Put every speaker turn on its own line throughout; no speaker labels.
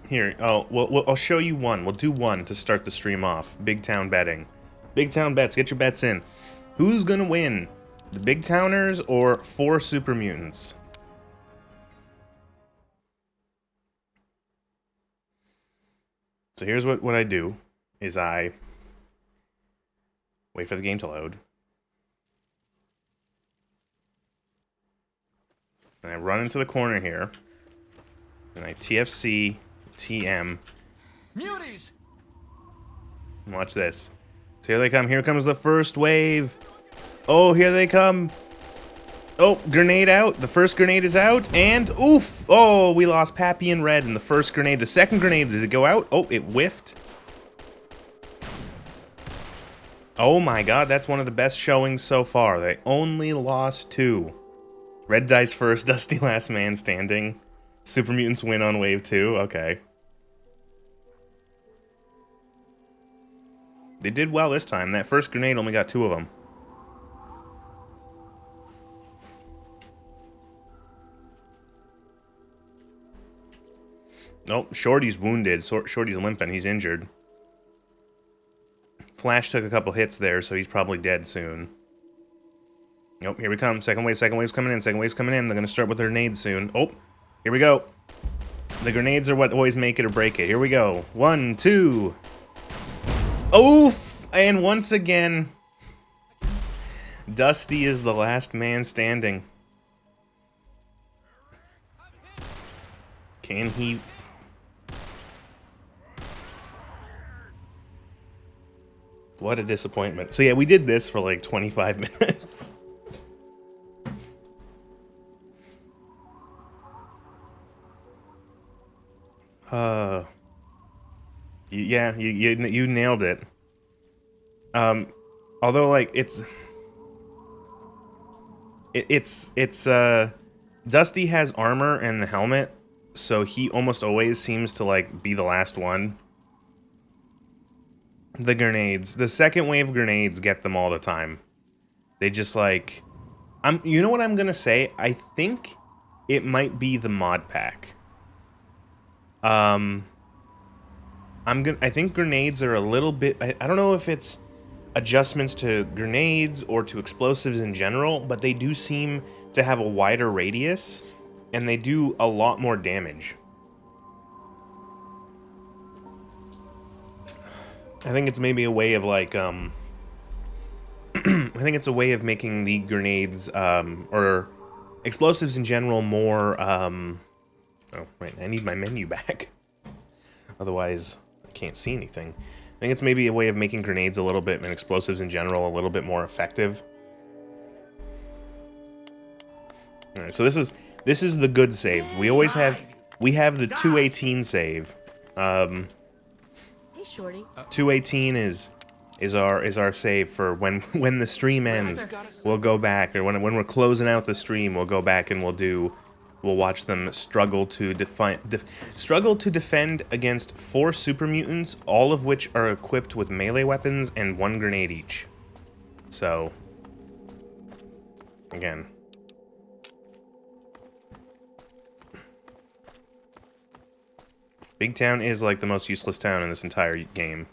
Here, oh, well, I'll show you one. We'll do one to start the stream off. Big Town betting. Big Town bets. Get your bets in. Who's gonna win? The Big Towners or 4 Super Mutants? So here's what I do, is I wait for the game to load. And I run into the corner here. And I TFC, TM.
Muties!
Watch this. So here they come. Here comes the first wave. Oh, here they come. Oh, grenade out. The first grenade is out. And oof. Oh, we lost Pappy and Red in the first grenade. The second grenade, did it go out? Oh, it whiffed. Oh my god, that's one of the best showings so far. They only lost 2. Red dies first, Dusty last man standing. Super Mutants win on wave 2. Okay. They did well this time. That first grenade only got 2 of them. Nope, Shorty's wounded. Shorty's limping. He's injured. Flash took a couple hits there, so he's probably dead soon. Nope, here we come. Second wave's coming in. Second wave's coming in. They're going to start with their nades soon. Oh, here we go. The grenades are what always make it or break it. Here we go. 1, 2. Oof! And once again, Dusty is the last man standing. Can he... What a disappointment. So yeah, we did this for like 25 minutes. Yeah, you nailed it. Although like Dusty has armor and the helmet, so he almost always seems to like be the last one. The grenades, the second wave grenades get them all the time. They just like, you know what I'm gonna say? I think it might be the mod pack. I think grenades are a little bit, I don't know if it's adjustments to grenades or to explosives in general, but they do seem to have a wider radius and they do a lot more damage. I think it's maybe a way of like, I think it's a way of making the grenades, or explosives in general more, oh, right, I need my menu back. Otherwise, I can't see anything. I think it's maybe a way of making grenades a little bit, and explosives in general, a little bit more effective. Alright, so this is the good save. We always have, we have the 218 save. Hey,
Shorty.
218 is our save for when the stream ends. We'll go back, or when we're closing out the stream, we'll go back and we'll watch them struggle to defend against 4 super mutants, all of which are equipped with melee weapons and 1 grenade each. So, again. Big Town is like the most useless town in this entire game.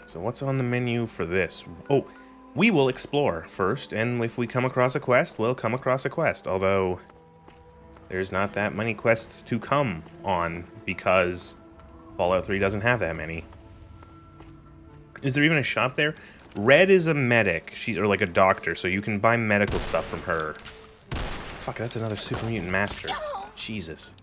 So what's on the menu for this? Oh, we will explore first, and if we come across a quest, we'll come across a quest. Although, there's not that many quests to come on, because Fallout 3 doesn't have that many. Is there even a shop there? Red is a medic, or like a doctor, so you can buy medical stuff from her. Fuck, that's another Super Mutant Master. Jesus.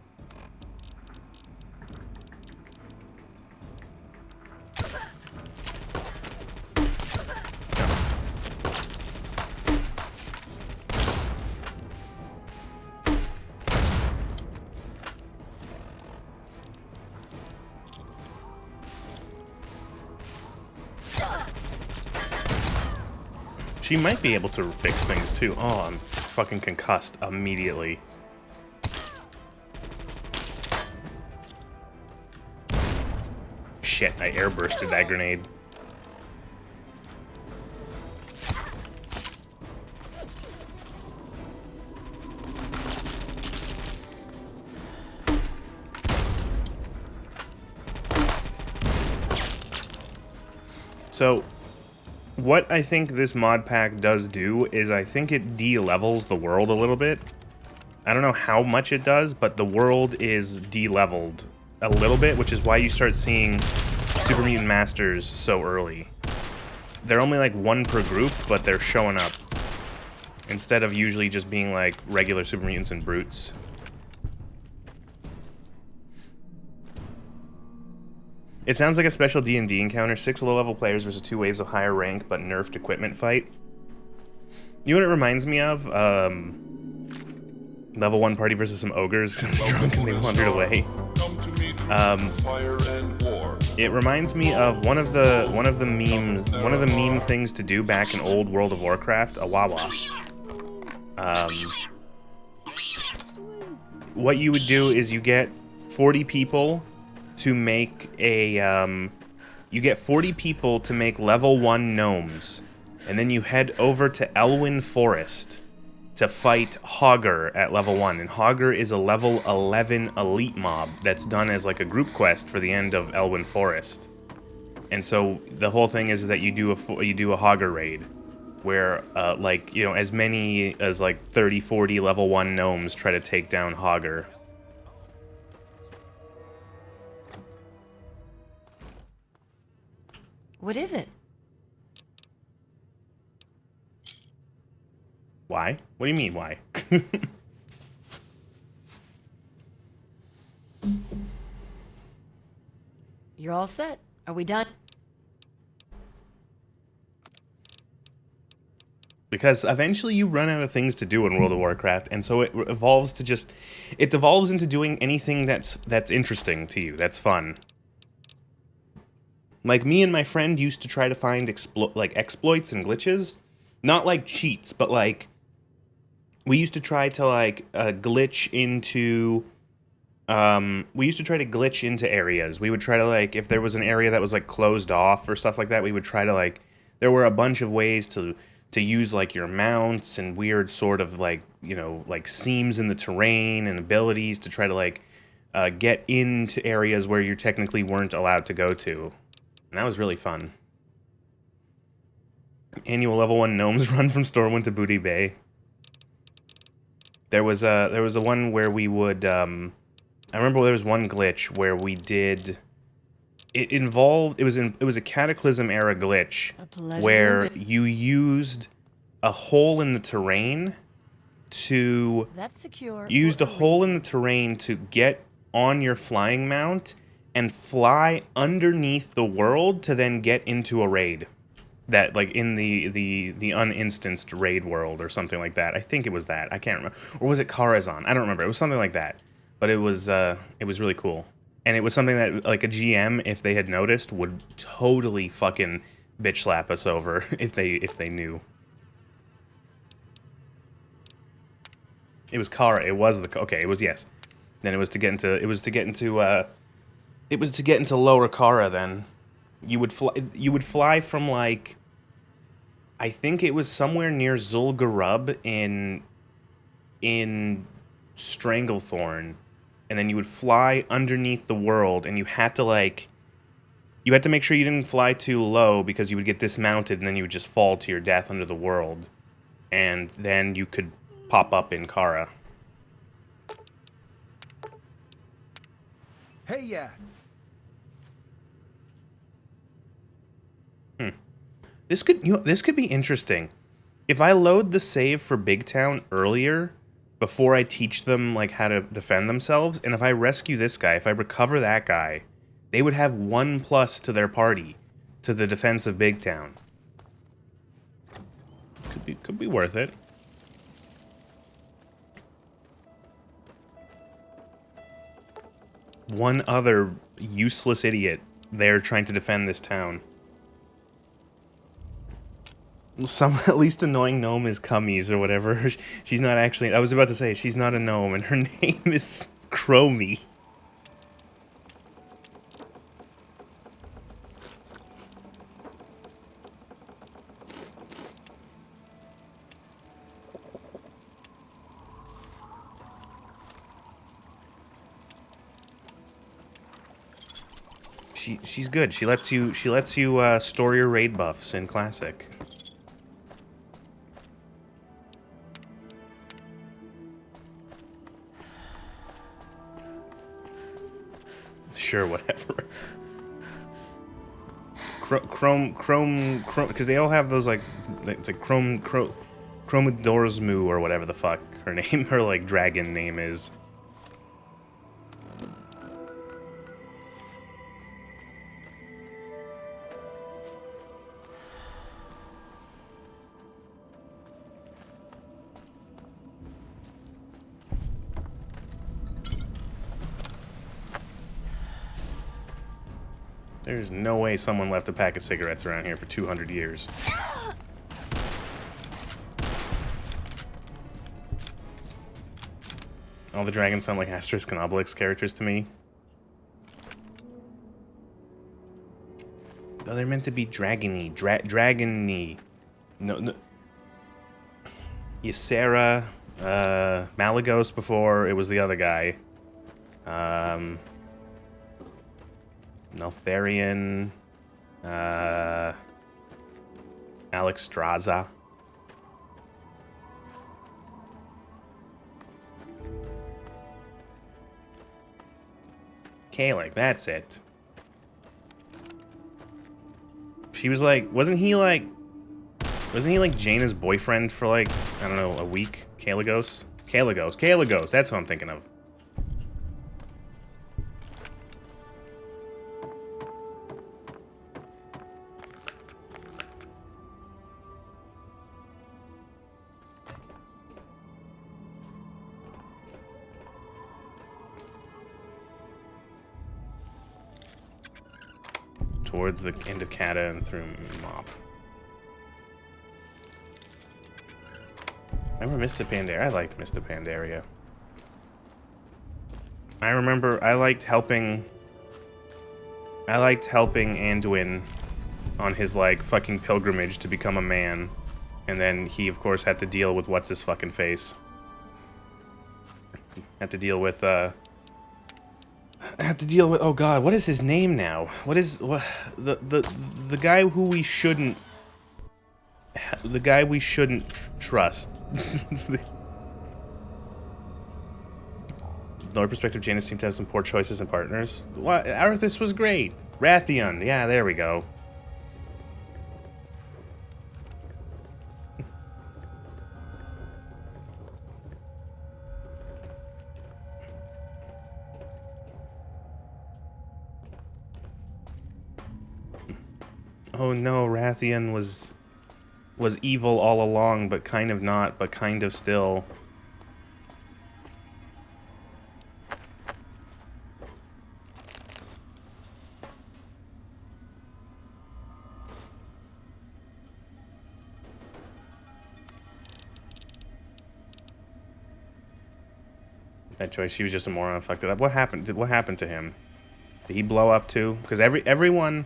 She might be able to fix things too. Oh, I'm fucking concussed immediately. Shit, I airbursted that grenade. So, what I think this mod pack does do is I think it de-levels the world a little bit. I don't know how much it does, but the world is de-leveled a little bit, which is why you start seeing Super Mutant Masters so early. They're only like one per group, but they're showing up. Instead of usually just being like regular Super Mutants and Brutes. It sounds like a special D&D encounter. 6 low-level players versus 2 waves of higher rank but nerfed equipment fight. You know what it reminds me of? Level 1 party versus some ogres. Drunk and they wandered away. It reminds me of one of the meme things to do back in old World of Warcraft, a Wawa. What you would do is you get 40 people to make a you get 40 people to make level 1 gnomes, and then you head over to Elwyn Forest to fight Hogger at level 1. And Hogger is a level 11 elite mob that's done as like a group quest for the end of Elwyn Forest. And so the whole thing is that you do a Hogger raid where like, you know, as many as like 30-40 level 1 gnomes try to take down Hogger.
What is it?
Why? What do you mean, why?
You're all set. Are we done?
Because eventually you run out of things to do in World of Warcraft, and so it evolves to just... It devolves into doing anything that's interesting to you, that's fun. Like, me and my friend used to try to find exploits and glitches. Not like cheats, but like... We used to try to, like, glitch into... we used to try to glitch into areas. We would try to, like, if there was an area that was, like, closed off or stuff like that, we would try to, like... There were a bunch of ways to use, like, your mounts and weird sort of, like, you know, like, seams in the terrain and abilities to try to, like, get into areas where you technically weren't allowed to go to. And that was really fun. Annual level 1 gnomes run from Stormwind to Booty Bay. There was a one where we would, I remember there was one glitch where we did... It involved... It was a Cataclysm era glitch where you used a hole in the terrain to...
That's secure.
You used a hole in the terrain to get on your flying mount and fly underneath the world to then get into a raid. That, like, in the uninstanced raid world or something like that. I think it was that. I can't remember. Or was it Karazhan? I don't remember. It was something like that. But it was really cool. And it was something that, like, a GM, if they had noticed, would totally fucking bitch slap us over if they knew. It was Kara. It was the... Okay, it was, yes. Then it was to get into... It was to get into Lower Kara, then. You would fly from, like... I think it was somewhere near Zul'Gurub in Stranglethorn. And then you would fly underneath the world, and you had to, like... You had to make sure you didn't fly too low, because you would get dismounted, and then you would just fall to your death under the world. And then you could pop up in Kara.
Hey, yeah.
This could be interesting. If I load the save for Big Town earlier, before I teach them, like, how to defend themselves, and if I rescue this guy, if I recover that guy, they would have 1+ to their party, to the defense of Big Town. Could be worth it. One other useless idiot there trying to defend this town. Some at least annoying gnome is Cummies or whatever. She's not actually... I was about to say, she's not a gnome, and her name is Chromie. she's good. She lets you store your raid buffs in classic. Sure, whatever. Chrome, because they all have those like, it's like Chromodorsmu or whatever the fuck her name, her like dragon name is. There's no way someone left a pack of cigarettes around here for 200 years. All the dragons sound like Asterisk and Obelix characters to me. Oh, they're meant to be dragony. Dragony. No. Ysera, Malagos before, it was the other guy. Neltharion, Alexstrasza. Kalik, that's it. She was like, wasn't he like Jaina's boyfriend for like, I don't know, a week? Kalagos, that's what I'm thinking of. Towards the end of Kata and through Mop. Remember Mr. Pandaria? I liked Mr. Pandaria. I remember I liked helping Anduin on his like fucking pilgrimage to become a man. And then he of course had to deal with what's his fucking face. Had to deal with oh god, what is his name now? The guy who we shouldn't trust. Lower perspective, Janus seemed to have some poor choices and partners. What? Arthas was great. Rathion, yeah, there we go. Oh no, Rathion was evil all along, but kind of not, but kind of still. That choice, she was just a moron, fucked it up. What happened to him? Did he blow up too? Because everyone...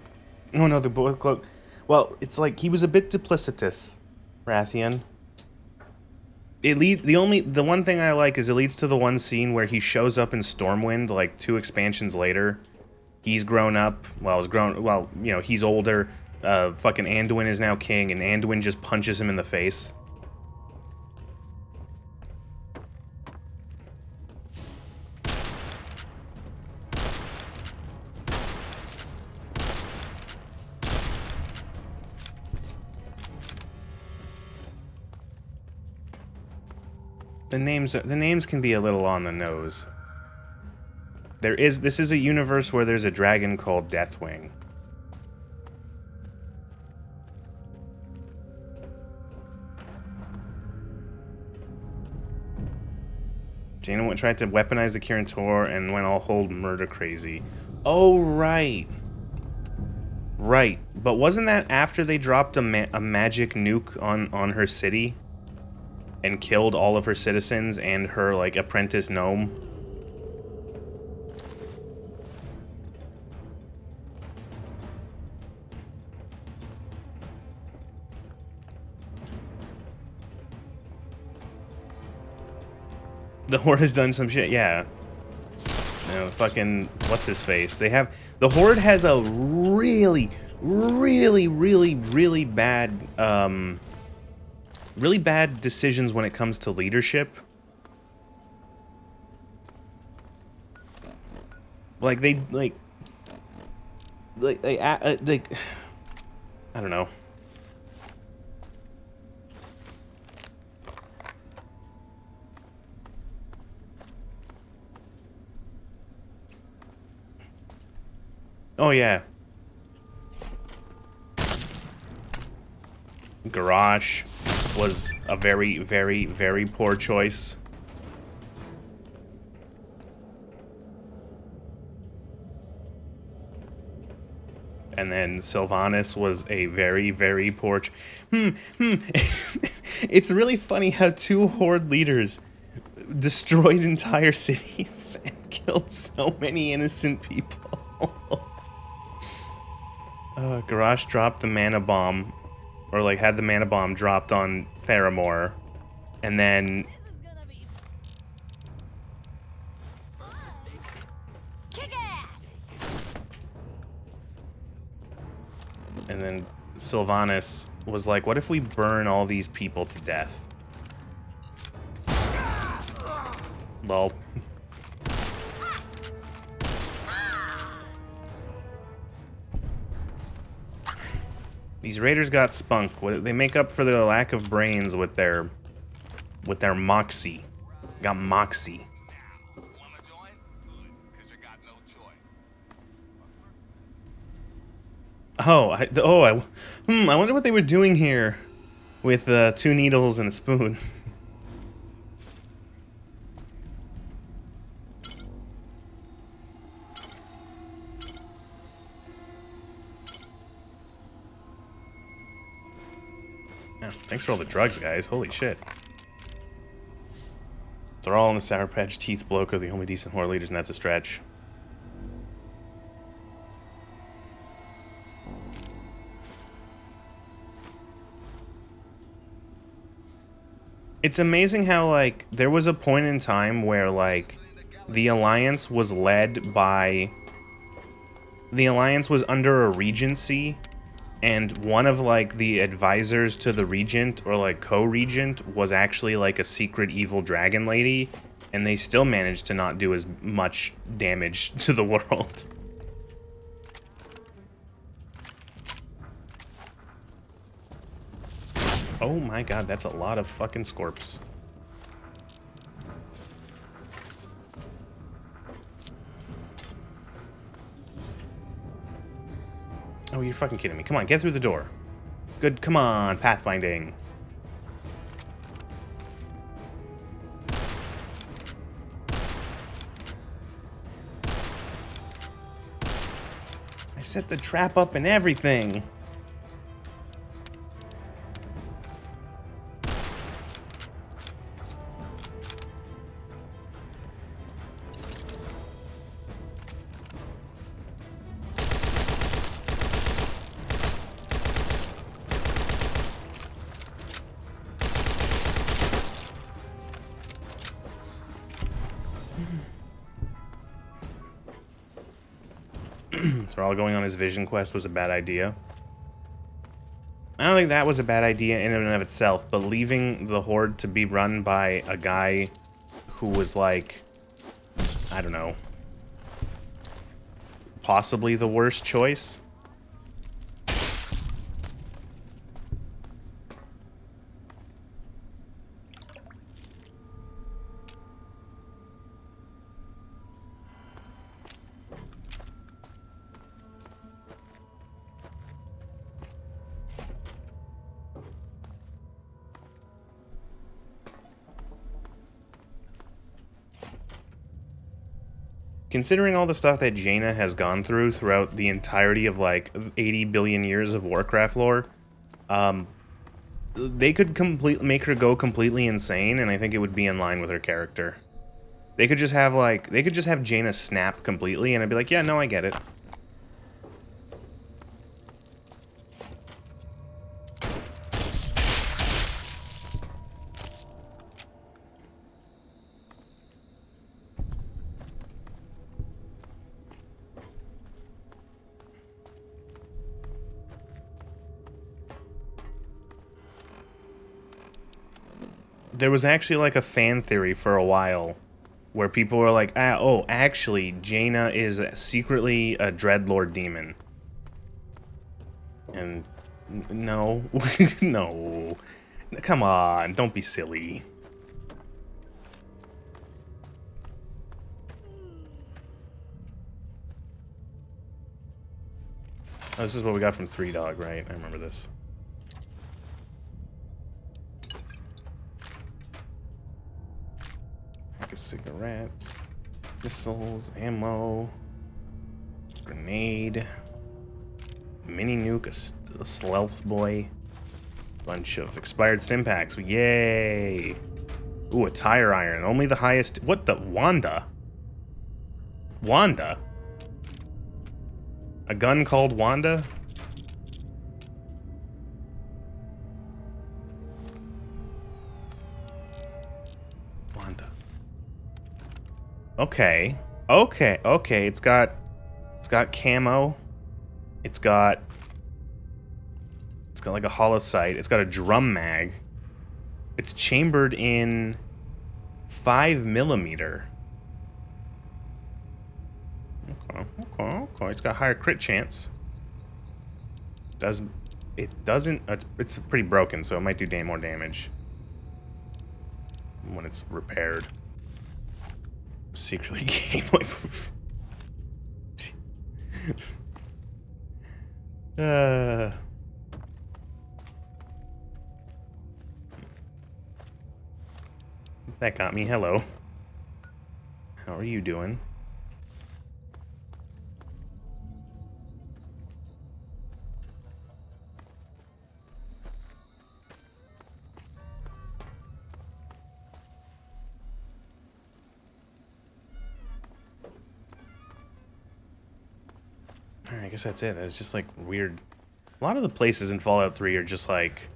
Oh no, the boy cloak. Well, it's like he was a bit duplicitous, Rathion. The one thing I like is it leads to the one scene where he shows up in Stormwind like 2 expansions later. He's grown up. Well, you know, he's older. Fucking Anduin is now king, and Anduin just punches him in the face. The names can be a little on the nose. This is a universe where there's a dragon called Deathwing. Jaina tried to weaponize the Kirin Tor and went all whole murder crazy. Oh, right. Right. But wasn't that after they dropped a magic nuke on her city? And killed all of her citizens and her, like, apprentice gnome? The Horde has done some shit, yeah. You know, fucking what's his face? They have the Horde has a really bad really bad decisions when it comes to leadership. Like they like I don't know. Oh yeah. Garage was a very poor choice. And then Sylvanas was a very poor It's really funny how two Horde leaders destroyed entire cities and killed so many innocent people. Garage dropped the mana bomb, or like had the mana bomb dropped on Theramore, and then Sylvanas was like, what if we burn all these people to death? Lol. These raiders got spunk. They make up for their lack of brains with their moxie. Got moxie. I wonder what they were doing here with 2 needles and a spoon. Yeah, thanks for all the drugs, guys. Holy shit. Thrall and the Sour Patch Teeth bloke are the only decent Horde leaders, and that's a stretch. It's amazing how, like, there was a point in time where, like, the Alliance was led by... The Alliance was under a regency, and one of, like, the advisors to the regent, or, like, co-regent, was actually, like, a secret evil dragon lady, and they still managed to not do as much damage to the world. Oh my god, that's a lot of fucking scorps. Oh, you're fucking kidding me. Come on, get through the door. Good, come on, pathfinding. I set the trap up and everything. So all going on his vision quest was a bad idea. I don't think that was a bad idea in and of itself, but leaving the Horde to be run by a guy who was like, I don't know, possibly the worst choice. Considering all the stuff that Jaina has gone through throughout the entirety of, like, 80 billion years of Warcraft lore, they could make her go completely insane, and I think it would be in line with her character. They could just have, like, Jaina snap completely, and I'd be like, yeah, no, I get it. there was actually like a fan theory for a while where people were like, oh, actually, Jaina is secretly a Dreadlord demon. And no, no, come on, don't be silly. Oh, this is what we got from Three Dog, right? I remember this. Pack of cigarettes, missiles, ammo, grenade, mini nuke, a stealth boy, bunch of expired stim packs. Yay! Ooh, a tire iron. Only the highest. What the? Wanda? Wanda? A gun called Wanda? Wanda. Okay. Okay. Okay. It's got camo. It's got like a hollow sight. It's got a drum mag. It's chambered in 5mm. Okay. It's got a higher crit chance. It doesn't. It's pretty broken, so it might do more damage when it's repaired. Secretly Game Boy. That got me. Hello. How are you doing? I guess that's it. It's just like weird. A lot of the places in Fallout 3 are just like,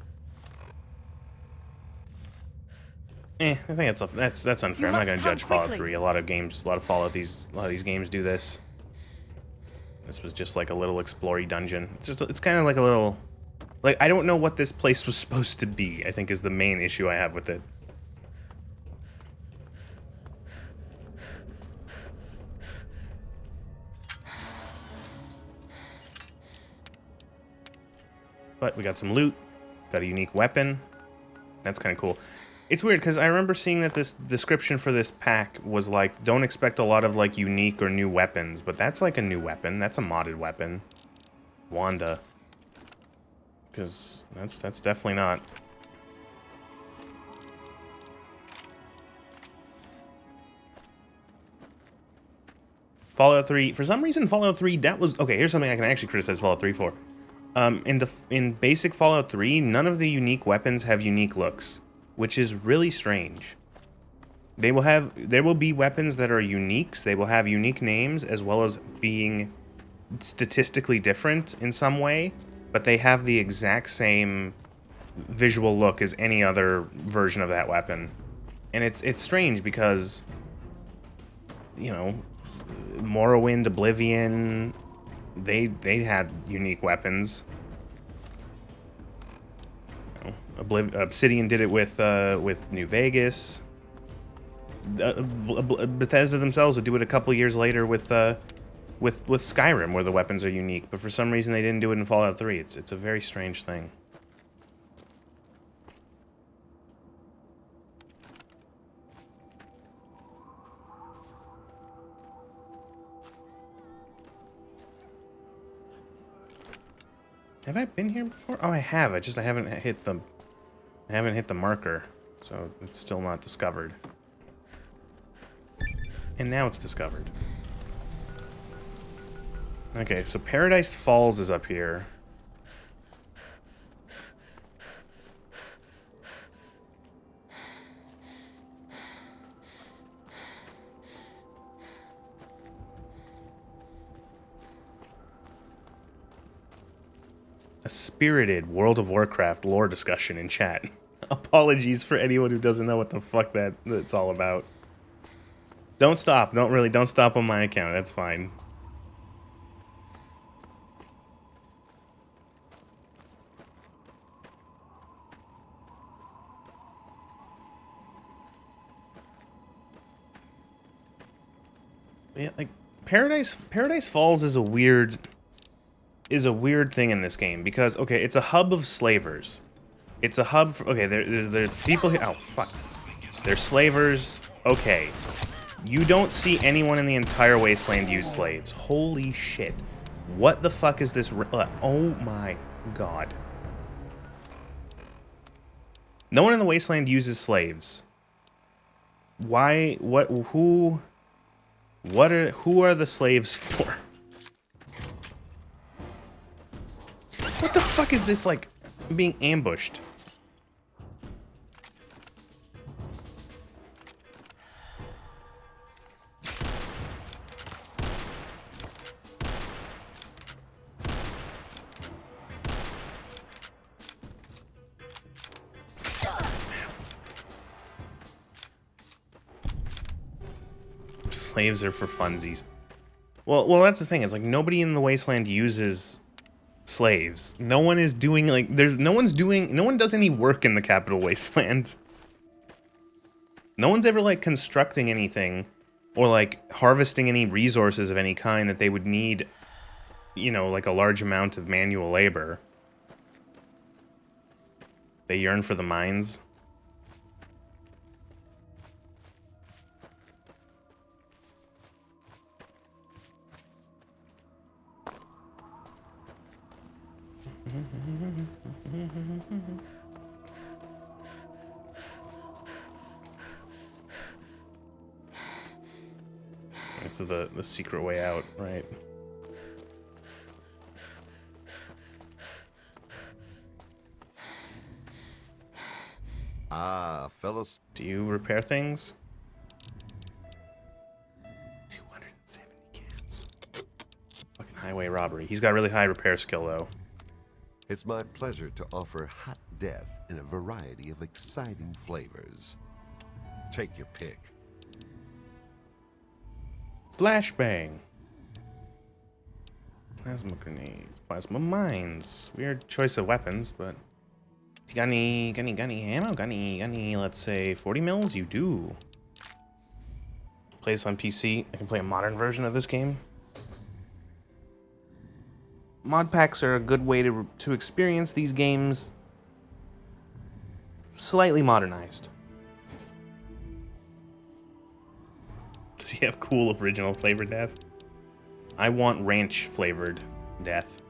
I think that's unfair. I'm not gonna judge Fallout 3. A lot of these games do this. This was just like a little explory dungeon. It's kind of like a little, like, I don't know what this place was supposed to be, I think is the main issue I have with it. But we got some loot, got a unique weapon. That's kind of cool. It's weird because I remember seeing that this description for this pack was like, don't expect a lot of like unique or new weapons, but that's like a new weapon. That's a modded weapon. Wanda. Because that's definitely not. Fallout 3, for some reason Fallout 3, that was, okay, here's something I can actually criticize Fallout 3 for. In basic Fallout 3, none of the unique weapons have unique looks, which is really strange. There will be weapons that are uniques, they will have unique names, as well as being statistically different in some way, but they have the exact same visual look as any other version of that weapon. And it's strange because, you know, Morrowind, Oblivion, they had unique weapons. You know, Obsidian did it with New Vegas. Bethesda themselves would do it a couple years later with Skyrim, where the weapons are unique, but for some reason they didn't do it in Fallout 3. It's a very strange thing. Have I been here before? Oh, I have. I haven't hit the marker, so it's still not discovered. And now it's discovered. Okay, so Paradise Falls is up here. A spirited World of Warcraft lore discussion in chat. Apologies for anyone who doesn't know what the fuck that's all about. Don't stop. Don't stop on my account. That's fine. Yeah, like Paradise Falls is a weird thing in this game because okay, it's a hub of slavers. It's a hub for, okay, there's people here. Oh fuck. They're slavers. Okay. You don't see anyone in the entire wasteland use slaves. Holy shit. What the fuck is this? Oh my god. No one in the wasteland uses slaves. Why? What? Who? Who are the slaves for? What the fuck is this, like, being ambushed? Slaves are for funsies. Well, that's the thing. Is like nobody in the wasteland uses slaves. No one is doing like no one does any work in the capital wasteland. No one's ever like constructing anything or like harvesting any resources of any kind that they would need, you know, like a large amount of manual labor. They yearn for the mines. This is the secret way out, right?
Ah, fellas.
Do you repair things? 270 cans. Fucking highway robbery. He's got really high repair skill, though.
It's my pleasure to offer hot death in a variety of exciting flavors. Take your pick.
Slash bang. Plasma grenades. Plasma mines. Weird choice of weapons, but... You got any ammo? Got any, let's say, 40 mils? You do. Play this on PC. I can play a modern version of this game. Mod packs are a good way to experience these games slightly modernized. Does he have cool original flavored death? I want ranch flavored death.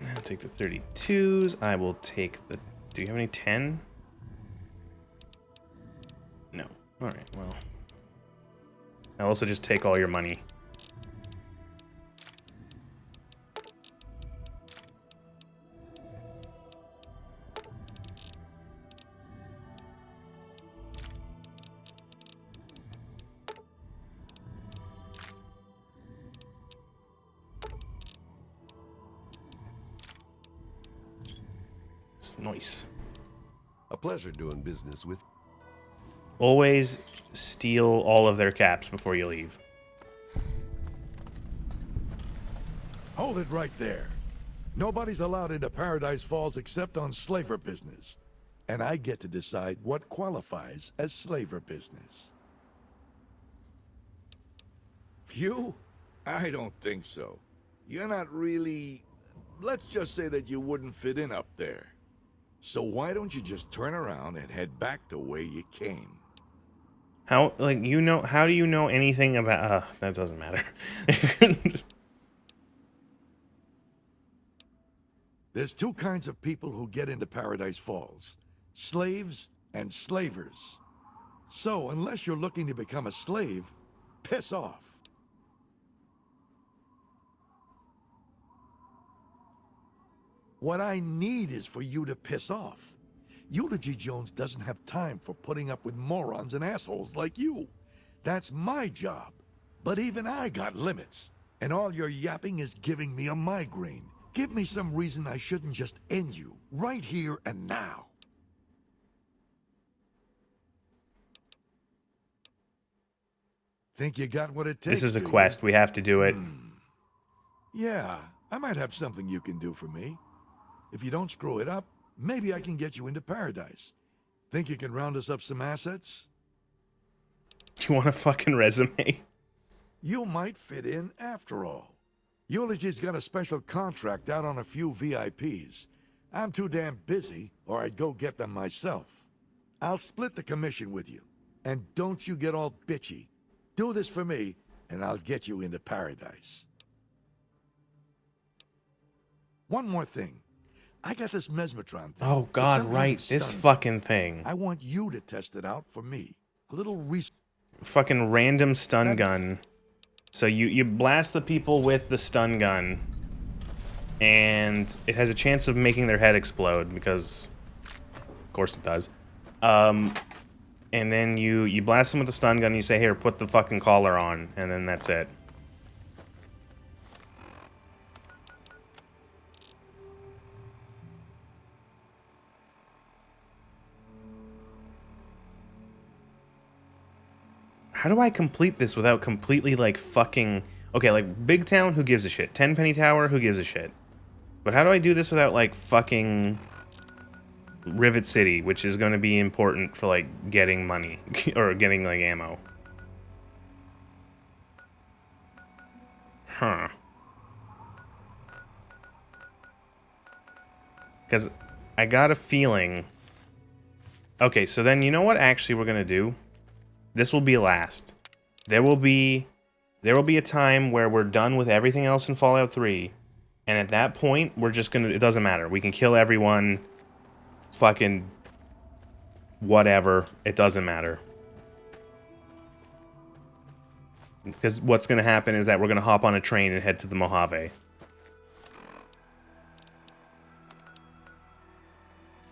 I'll take the 32s. I will take the... Do you have any 10? No. Alright, well. I'll also just take all your money. It's nice.
A pleasure doing business with.
Always steal all of their caps before you leave.
Hold it right there. Nobody's allowed into Paradise Falls except on slaver business. And I get to decide what qualifies as slaver business.
You? I don't think so. You're not really... Let's just say that you wouldn't fit in up there. So why don't you just turn around and head back the way you came?
How, like, you know, how do you know anything about, that doesn't matter.
There's two kinds of people who get into Paradise Falls. Slaves and slavers. So, unless you're looking to become a slave, piss off. What I need is for you to piss off. Eulogy Jones doesn't have time for putting up with morons and assholes like you. That's my job. But even I got limits. And all your yapping is giving me a migraine. Give me some reason I shouldn't just end you, right here and now. Think you got what it takes?
This is a
do you?
quest. We have to do it.
Yeah, I might have something you can do for me. If you don't screw it up, maybe I can get you into paradise. Think you can round us up some assets?
Do you want a fucking resume?
You might fit in after all. Eulogy's got a special contract out on a few VIPs. I'm too damn busy, or I'd go get them myself. I'll split the commission with you. And don't you get all bitchy. Do this for me, and I'll get you into paradise. One more thing. I got this mesmetron thing.
Oh
It's
god,
some
right.
kind of
This
stun.
fucking thing.
I want you to test it out for me. A little research.
Fucking random stun gun. So you blast the people with the stun gun, and it has a chance of making their head explode, because of course it does. And then you blast them with the stun gun, and you say, here, put the fucking collar on, and then that's it. How do I complete this without completely, like, fucking... Okay, like, Big Town, who gives a shit? Tenpenny Tower, who gives a shit? But how do I do this without, like, fucking... Rivet City, which is going to be important for, like, getting money. Or getting, like, ammo. Huh. Because I got a feeling... Okay, so then you know what actually we're going to do? This will be last. There will be a time where we're done with everything else in Fallout 3, and at that point, we're just gonna... It doesn't matter. We can kill everyone. Fucking... whatever. It doesn't matter. Because what's gonna happen is that we're gonna hop on a train and head to the Mojave.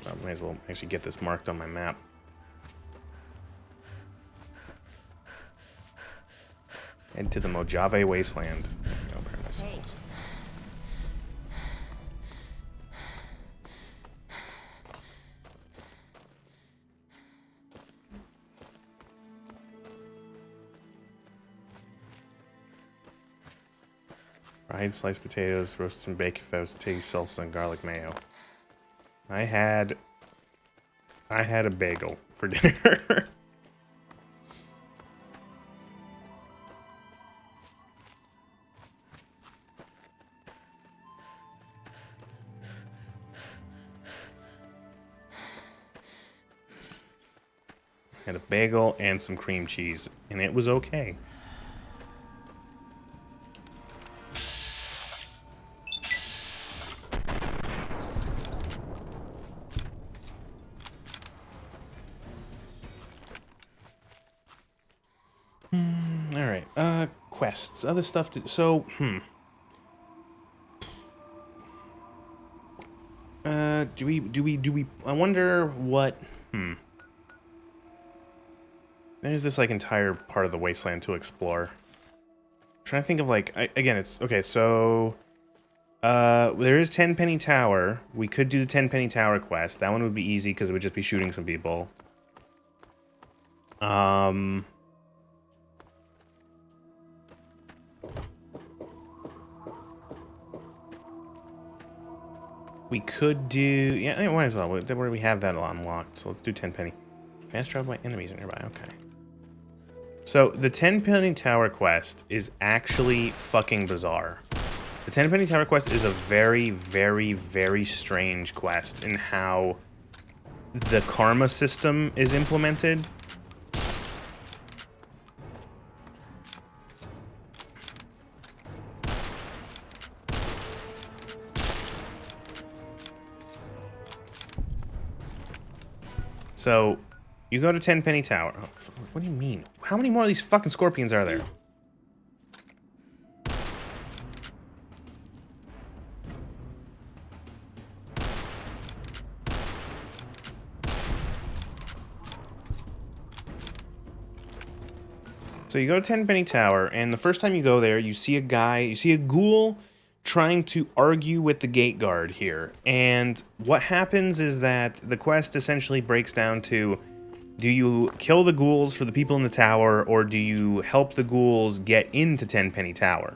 I may as well actually get this marked on my map. Head to the Mojave Wasteland. Oh, paradise falls. Fried sliced potatoes, roasted and baked feta, salsa, and garlic mayo. I had a bagel for dinner. Had a bagel and some cream cheese, and it was okay. Alright, quests, other stuff to... So, do we... I wonder what... There's this, like, entire part of the wasteland to explore. I'm trying to think of, like... again, it's... Okay, so... there is Tenpenny Tower. We could do the Tenpenny Tower quest. That one would be easy, because it would just be shooting some people. We could do... Yeah, might as well. We have that unlocked, so let's do Tenpenny. Fast travel by enemies are nearby, okay. So, the Tenpenny Tower quest is actually fucking bizarre. The Tenpenny Tower quest is a very, very, very strange quest in how the karma system is implemented. So, you go to Tenpenny Tower. Oh, what do you mean? How many more of these fucking scorpions are there? So you go to Tenpenny Tower, and the first time you go there, you see a ghoul trying to argue with the gate guard here. And what happens is that the quest essentially breaks down to Do you kill the ghouls for the people in the tower, or do you help the ghouls get into Tenpenny Tower?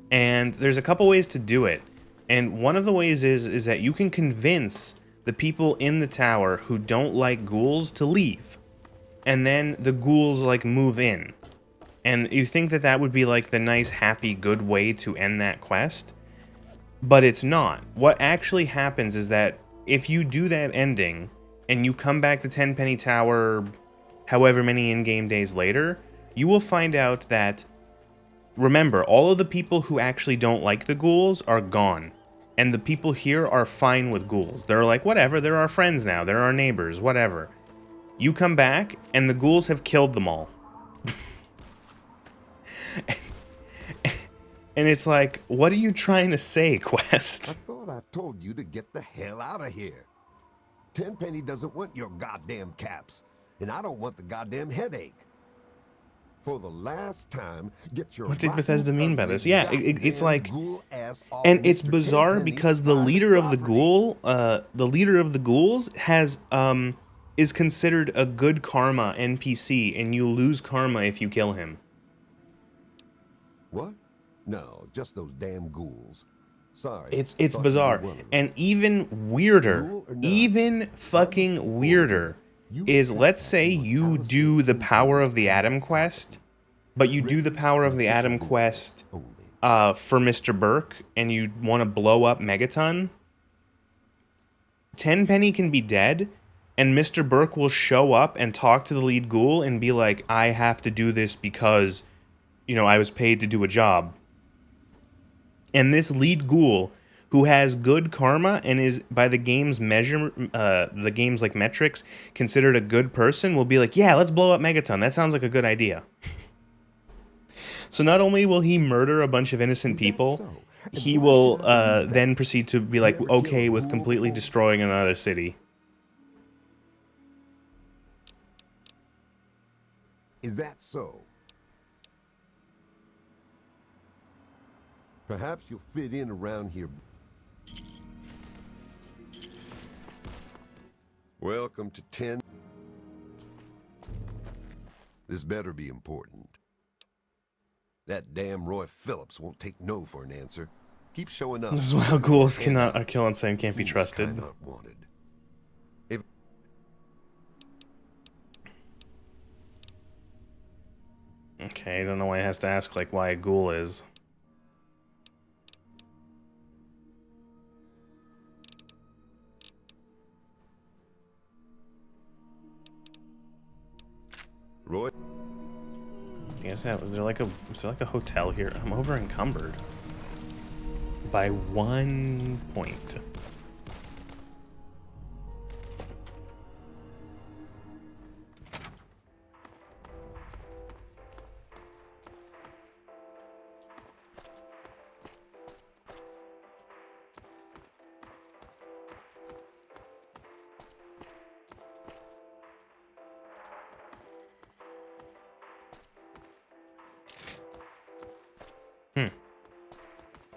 And there's a couple ways to do it. And one of the ways is that you can convince the people in the tower who don't like ghouls to leave. And then the ghouls, like, move in. And you think that that would be, like, the nice, happy, good way to end that quest? But it's not. What actually happens is that if you do that ending, and you come back to Tenpenny Tower however many in-game days later, you will find out that, remember, all of the people who actually don't like the ghouls are gone. And the people here are fine with ghouls. They're like, whatever, they're our friends now, they're our neighbors, whatever. You come back, and the ghouls have killed them all. And it's like, what are you trying to say,
I
Quest?
thought I told you to get the hell out of here. Tenpenny doesn't want your goddamn caps, and I don't want the goddamn headache. For the last time, get your
What did
rotten,
Bethesda mean by
ugly,
this? Yeah, it's
goddamn
like,
ghoul ass off
and it's
Mr.
bizarre
Tenpenny's
because the
private
leader of the
property.
the leader of the ghouls has is considered a good karma NPC, and you lose karma if you kill him.
What? No, just those damn ghouls. Sorry.
It's
thought you were
bizarre.
one of them.
And even weirder,
Ghoul or not,
even
I must
fucking
inform you,
weirder
you
is,
were
let's say
trespassing on
you
Alistair
do the Power of the
Tenpenny's
Atom
private
quest,
property.
but you do the Power of the
Official
Atom
business
quest
only.
for Mr. Burke, and you want to blow up Megaton. Tenpenny can be dead, and Mr. Burke will show up and talk to the lead ghoul and be like, I have to do this because, you know, I was paid to do a job. And this lead ghoul, who has good karma and is, by the game's the game's like metrics, considered a good person, will be like, yeah, let's blow up Megaton. That sounds like a good idea. So not only will he murder a bunch of innocent
Is that
people,
so? And
he
why
will
should I believe that?
then proceed to be like,
You ever kill a
okay with
ghoul
completely
before?
destroying another city.
Is that so? Perhaps you'll fit in around here. Welcome to 10. This better be important. That damn Roy Phillips won't take no for an answer. Keep showing up.
This is why
looking for
ghouls
a handout.
cannot kill insane can't be
Who's
trusted.
kinda wanted. If
Okay, I don't know why it has to ask like why a ghoul is.
Roy,
I guess that was there like a hotel here? I'm over encumbered by 1 point.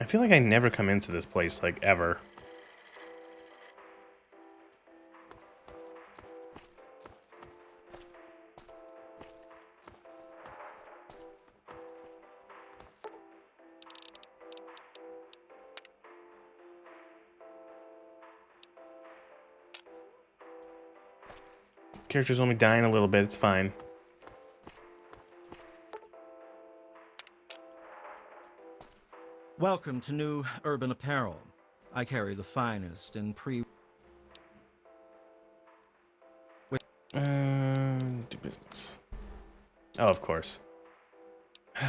I feel like I never come into this place, like, ever. Character's only dying a little bit, it's fine.
Welcome to New Urban Apparel. I carry the finest in
Do business. Oh, of course. So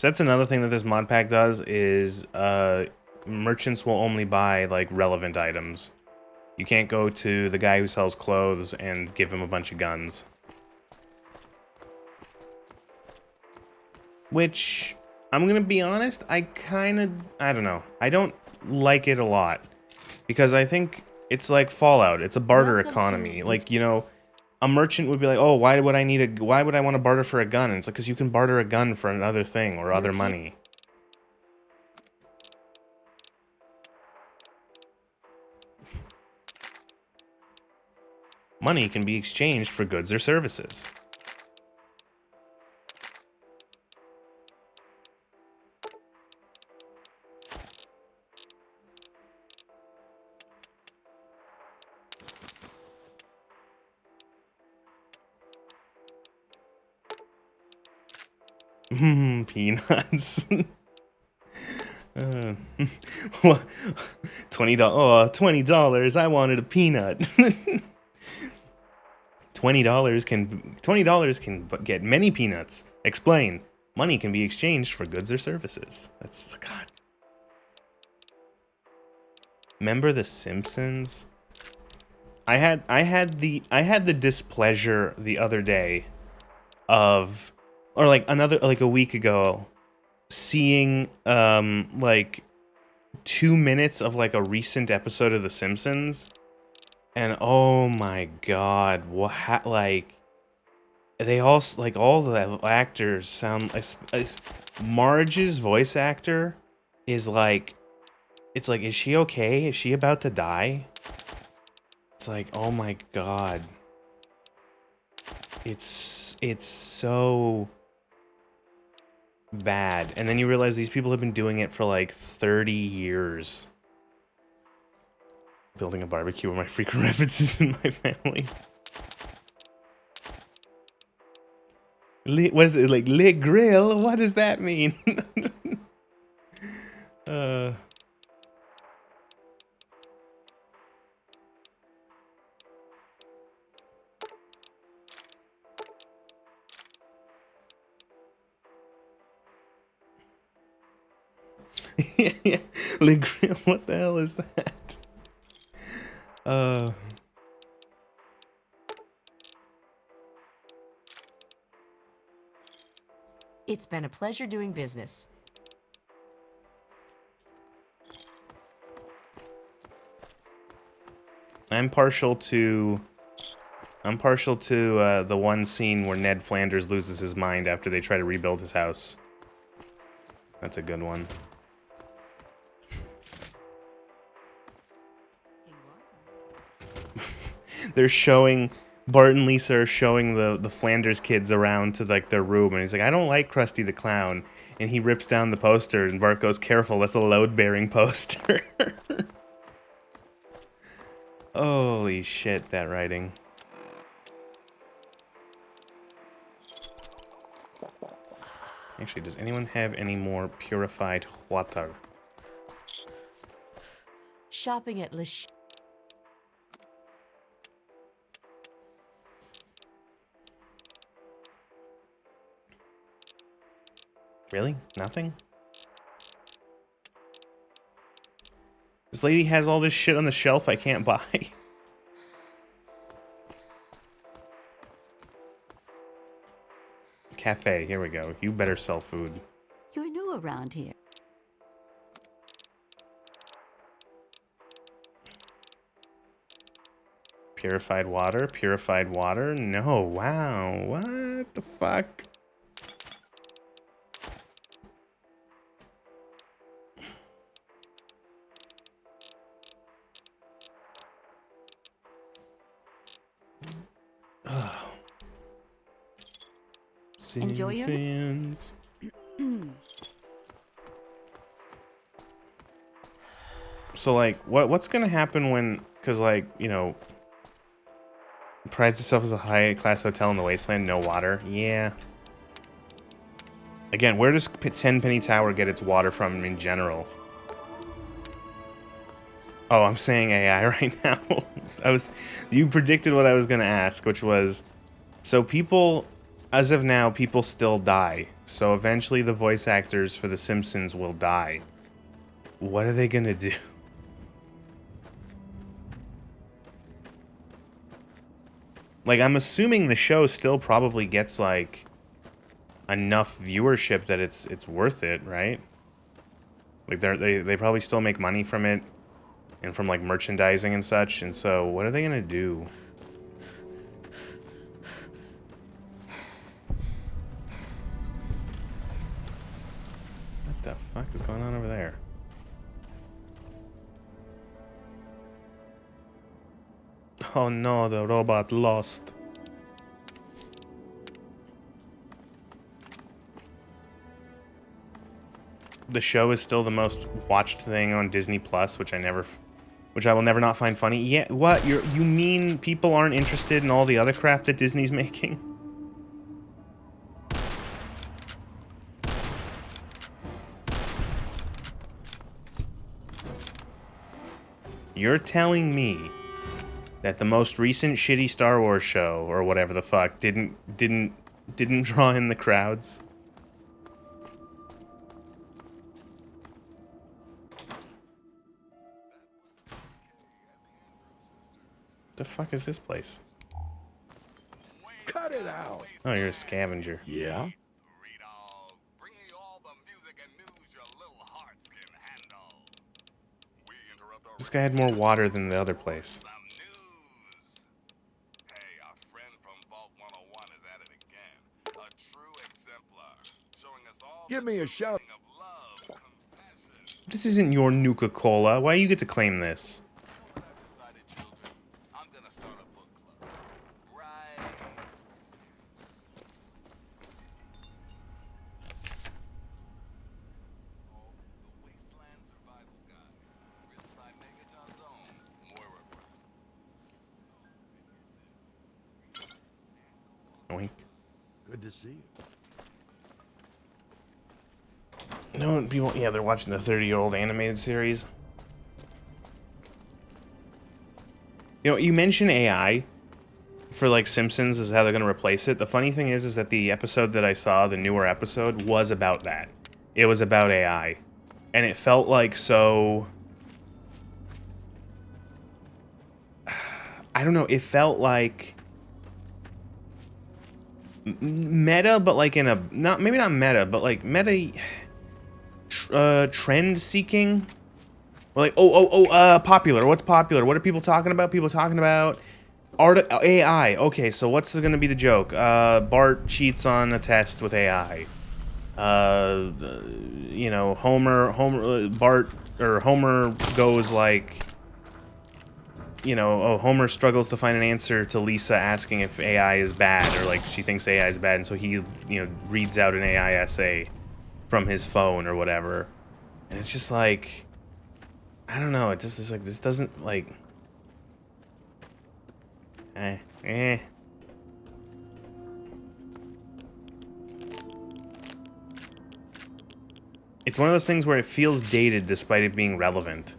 that's another thing that this mod pack does is merchants will only buy like relevant items. You can't go to the guy who sells clothes and give him a bunch of guns. Which, I'm gonna be honest, I don't know. I don't like it a lot. Because I think it's like Fallout. It's a barter
Welcome
economy.
to-
Like, you know, a merchant would be like, oh, why would I want to barter for a gun? And it's like, because you can barter a gun for another thing or other money. Money can be exchanged for goods or services. Peanuts. uh, $20. Oh, $20. I wanted a peanut. $20 can get many peanuts. Explain. Money can be exchanged for goods or services. That's God. Remember The Simpsons? I had the displeasure the other day of, or like a week ago, seeing like 2 minutes of like a recent episode of The Simpsons, and oh my God, what like they all like all the actors sound. Marge's voice actor is like, it's like, is she okay? Is she about to die? It's like, oh my God. It's so bad. And then you realize these people have been doing it for like 30 years. Building a barbecue are my frequent references in my family. Was it like lit grill? What does that mean? Yeah, lit grill. What the hell is that?
It's been a pleasure doing business.
I'm partial to the one scene where Ned Flanders loses his mind after they try to rebuild his house. That's a good one. They're showing, Bart and Lisa are showing the Flanders kids around to like their room, and he's like, I don't like Krusty the Clown, and he rips down the poster, and Bart goes, careful, that's a load-bearing poster. Holy shit, that writing. Actually, does anyone have any more purified water?
Shopping at Lish.
Really? Nothing? This lady has all this shit on the shelf I can't buy. Cafe, here we go. You better sell food.
You're new around here.
Purified water? Purified water? No, wow. What the fuck? Oh.
Enjoy your-
Sins. So like, what's gonna happen when, cause like, you know, prides itself as a high-class hotel in the wasteland, no water. Yeah. Again, where does Tenpenny Tower get its water from in general? Oh, I'm saying AI right now. You predicted what I was gonna ask, which was, so people, as of now, people still die. So eventually the voice actors for The Simpsons will die. What are they gonna do? Like, I'm assuming the show still probably gets, like, enough viewership that it's worth it, right? Like, they probably still make money from it, and from, like, merchandising and such, and so, what are they gonna do? What the fuck is going on over there? Oh no, the robot lost. The show is still the most watched thing on Disney Plus, which I will never not find funny. Yeah, what? You mean people aren't interested in all the other crap that Disney's making? You're telling me that the most recent shitty Star Wars show or whatever the fuck didn't draw in the crowds? The fuck is this place?
Cut it out.
Oh, you're a scavenger.
Yeah?
This guy had more water than the other place.
Give me a shout.
This isn't your Nuka-Cola. Why you get to claim this? Oink.
Good to see you.
No, people, yeah, they're watching the 30-year-old animated series. You know, you mention AI for, like, Simpsons is how they're going to replace it. The funny thing is that the episode that I saw, the newer episode, was about that. It was about AI. And it felt like so... I don't know, it felt like... meta, but like in a... maybe not meta, but like meta... trend seeking, or like popular. What's popular? What are people talking about? People talking about AI. Okay, so what's gonna be the joke? Bart cheats on a test with AI. You know, Homer goes like, you know, oh, Homer struggles to find an answer to Lisa asking if AI is bad, or like she thinks AI is bad, and so he, you know, reads out an AI essay from his phone or whatever. And it's just like, I don't know, it just is like, this doesn't like, It's one of those things where it feels dated despite it being relevant.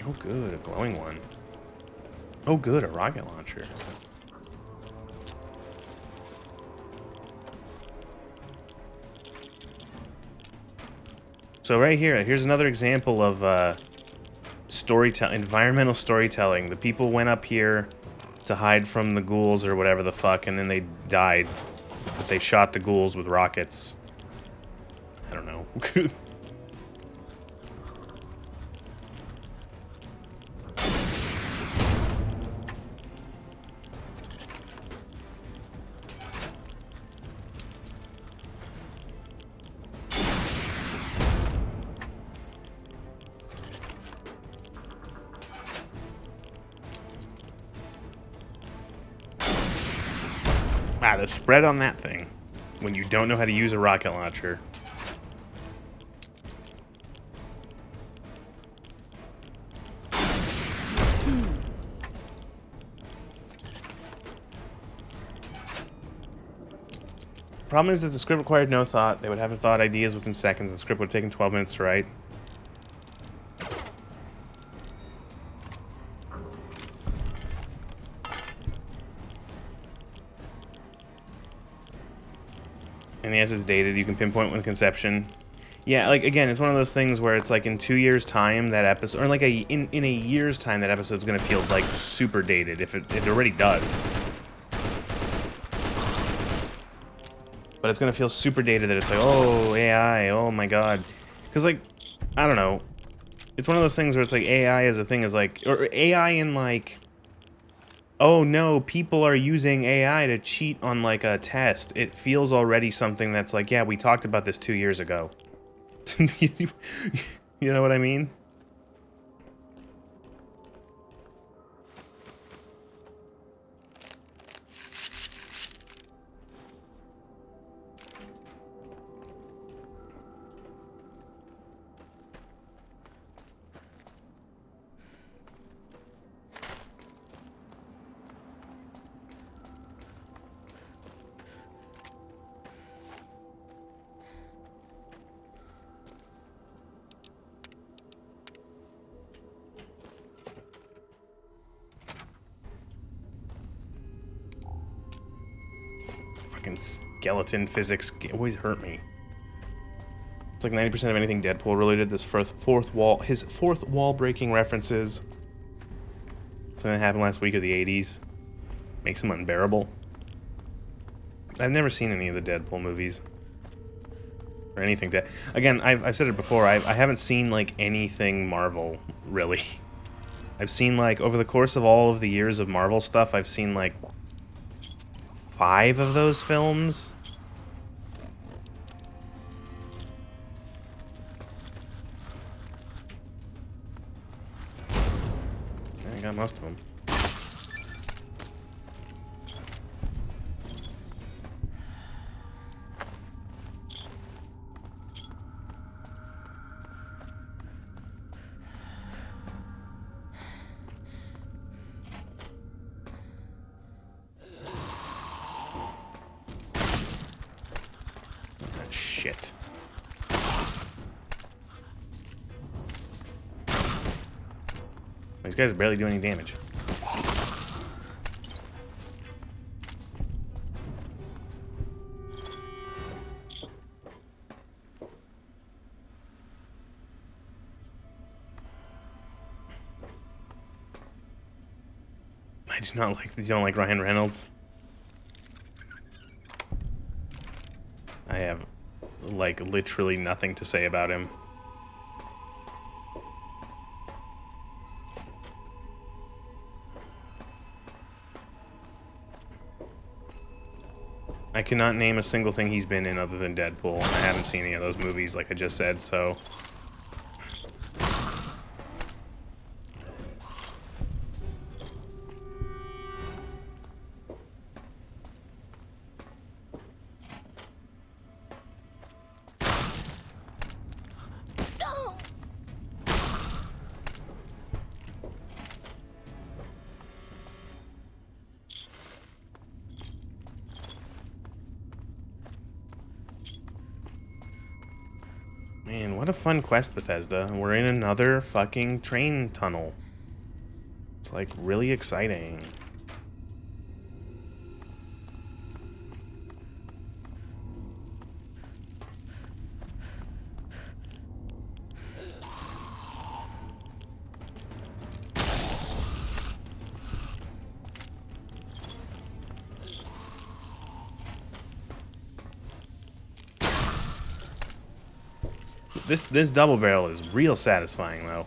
Oh good, a glowing one. Oh good, a rocket launcher. So right here, here's another example of environmental storytelling. The people went up here to hide from the ghouls or whatever the fuck, and then they died. But they shot the ghouls with rockets. I don't know. Wow, the spread on that thing when you don't know how to use a rocket launcher. Problem is that the script required no thought. They would have thought ideas within seconds. The script would have taken 12 minutes to write. And yes, it's dated. You can pinpoint when conception. Yeah, like, again, it's one of those things where it's like in 2 years' time, that episode, or like in a year's time, that episode's gonna feel like super dated, if it already does. But it's gonna feel super dated that it's like, oh, AI, oh my god. Because, like, I don't know. It's one of those things where it's like AI as a thing is like, or AI in like, oh no, people are using AI to cheat on like a test. It feels already something that's like, yeah, we talked about this 2 years ago. You know what I mean? Fucking skeleton physics always hurt me. It's like 90% of anything Deadpool related. This his fourth wall breaking references. Something that happened last week of the 80s. Makes him unbearable. I've never seen any of the Deadpool movies. Or anything that... Again, I've said it before, I haven't seen, like, anything Marvel, really. I've seen, like, over the course of all of the years of Marvel stuff, I've seen, like, 5 of those films. I got most of them. Shit. These guys barely do any damage. I do not like... You don't like Ryan Reynolds? I have, like, literally nothing to say about him. I cannot name a single thing he's been in other than Deadpool, and I haven't seen any of those movies, like I just said, so... Man, what a fun quest, Bethesda. We're in another fucking train tunnel. It's, like, really exciting. This double barrel is real satisfying, though.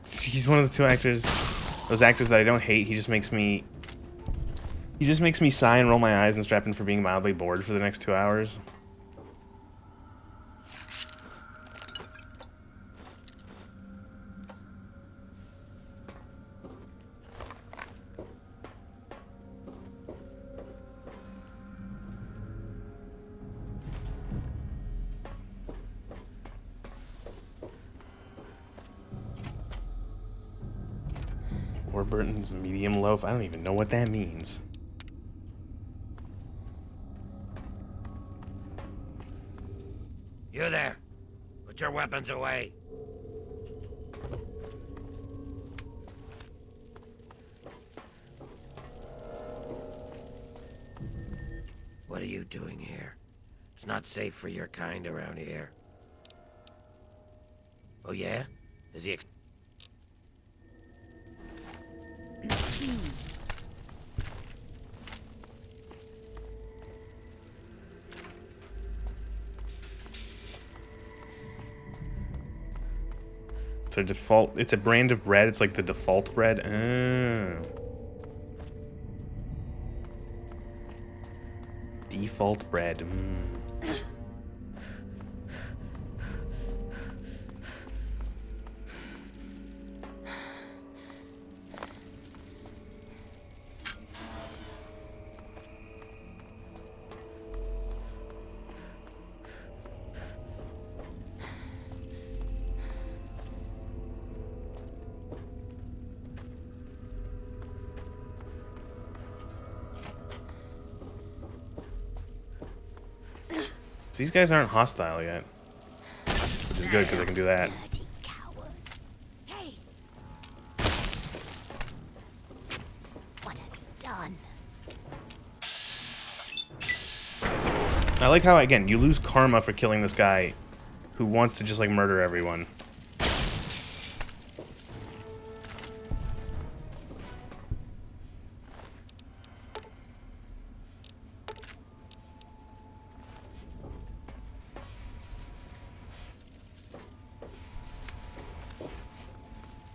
He's one of the two actors, those actors that I don't hate. He just makes me sigh and roll my eyes and strap in for being mildly bored for the next 2 hours. Warburton's medium loaf? I don't even know what that means.
You there! Put your weapons away! What are you doing here? It's not safe for your kind around here. Oh yeah? Is he
It's a default. It's a brand of bread. It's like the default bread. Oh. Default bread. So these guys aren't hostile yet, which is good because I can do that.
Dirty coward. Hey! What have you done?
I like how, again, you lose karma for killing this guy who wants to just, like, murder everyone.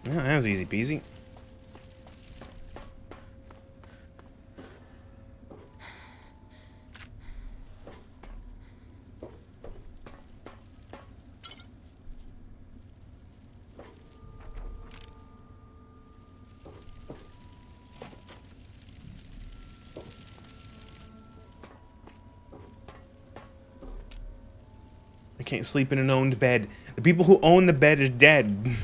Yeah, that was easy peasy. I can't sleep in an owned bed. The people who own the bed are dead.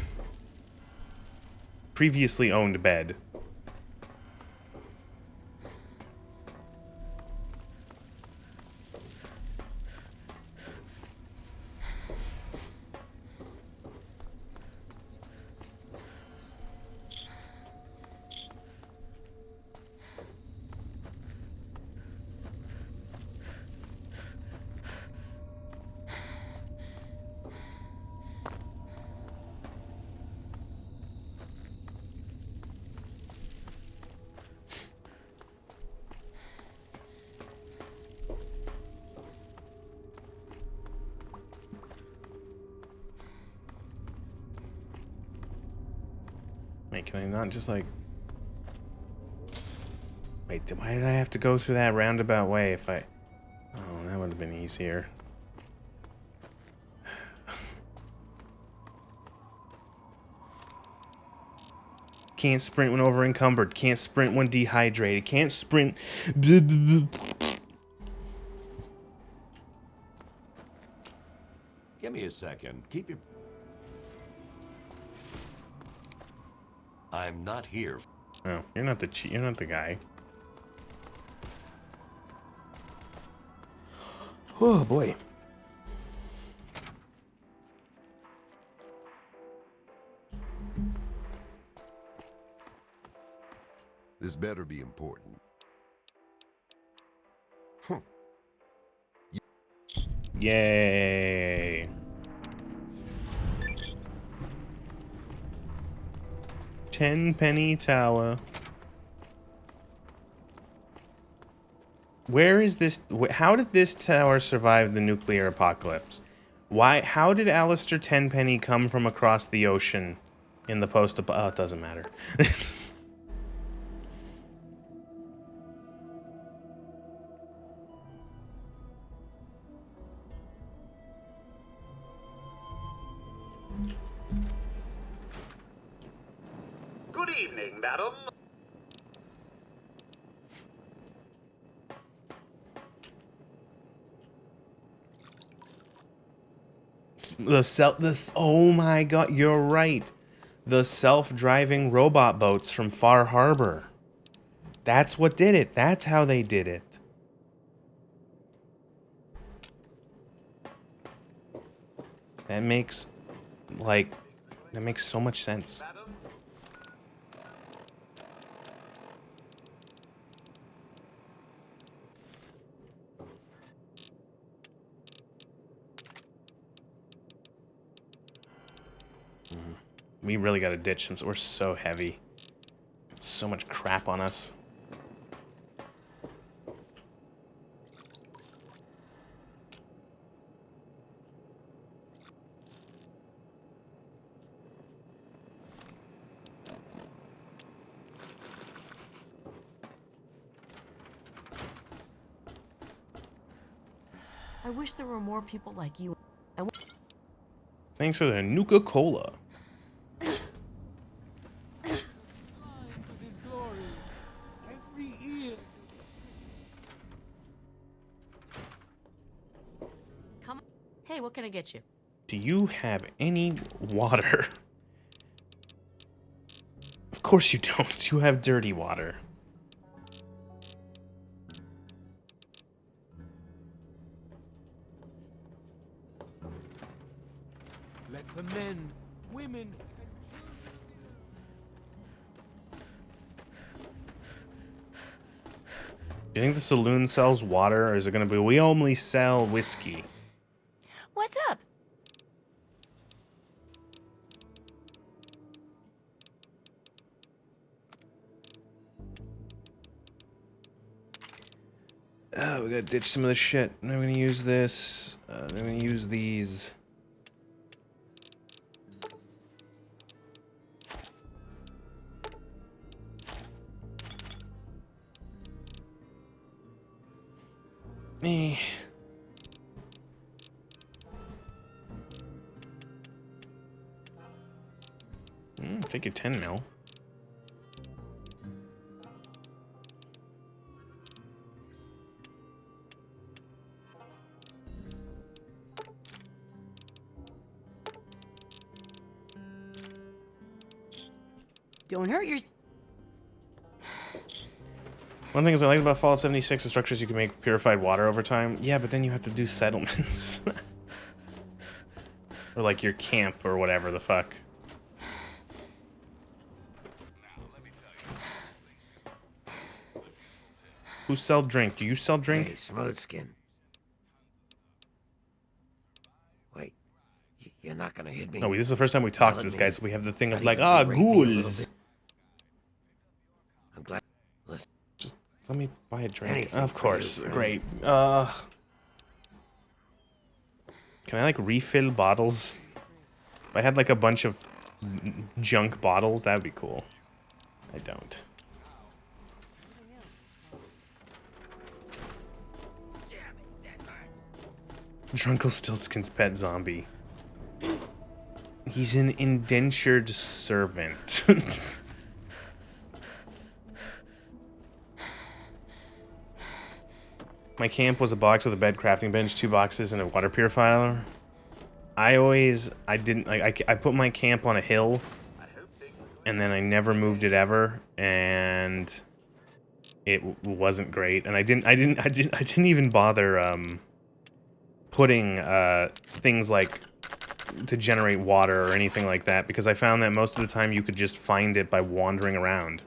Previously owned bed. Wait, can I not just like... Wait, why did I have to go through that roundabout way if I... Oh, that would have been easier. Can't sprint when over encumbered. Can't sprint when dehydrated. Can't sprint...
Give me a second. Keep your... I'm not here.
Oh, you're not the you're not the guy. Oh boy.
This better be important.
Yay. 10-penny tower. Where is this? How did this tower survive the nuclear apocalypse? Why? How did Alistair Tenpenny come from across the ocean in the post? Oh, it doesn't matter.
Good evening, madam.
Oh my god, you're right. The self-driving robot boats from Far Harbor. That's what did it. That's how they did it. That makes, like, that makes so much sense. We really gotta ditch some. We're so heavy. So much crap on us.
I wish there were more people like you.
Thanks for the Nuka-Cola.
Come. Hey, what can I get you?
Do you have any water? Of course you don't. You have dirty water.
Let the men, women,
Do you think the saloon sells water, or is it gonna be, we only sell whiskey?
What's up?
Oh, we gotta ditch some of the shit. Now we're gonna use this. I'm gonna use these. Eh. Take your 10 mil.
Don't hurt your.
One thing I like about Fallout 76 is structures you can make purified water over time. Yeah, but then you have to do settlements. Or like your camp or whatever the fuck. Who sell drink? Do you sell drink?
Hey, smooth skin. Wait, you're not gonna hit me.
No, this is the first time we talked to
Let
this
me-
guy, so we have the thing of
not
like,
even
ah,
berate me a little
ghouls.
bit. I'm glad. Listen,
Let me buy a drink.
Anything
Of
for
course,
you, friend.
great. Can I like refill bottles? If I had like a bunch of junk bottles, that would be cool. I don't. Drunkle Stiltskin's pet zombie. He's an indentured servant. My camp was a box with a bed, crafting bench, 2 boxes, and a water purifier. I put my camp on a hill, and then I never moved it ever, and it wasn't great. And I didn't even bother putting things like to generate water or anything like that, because I found that most of the time you could just find it by wandering around.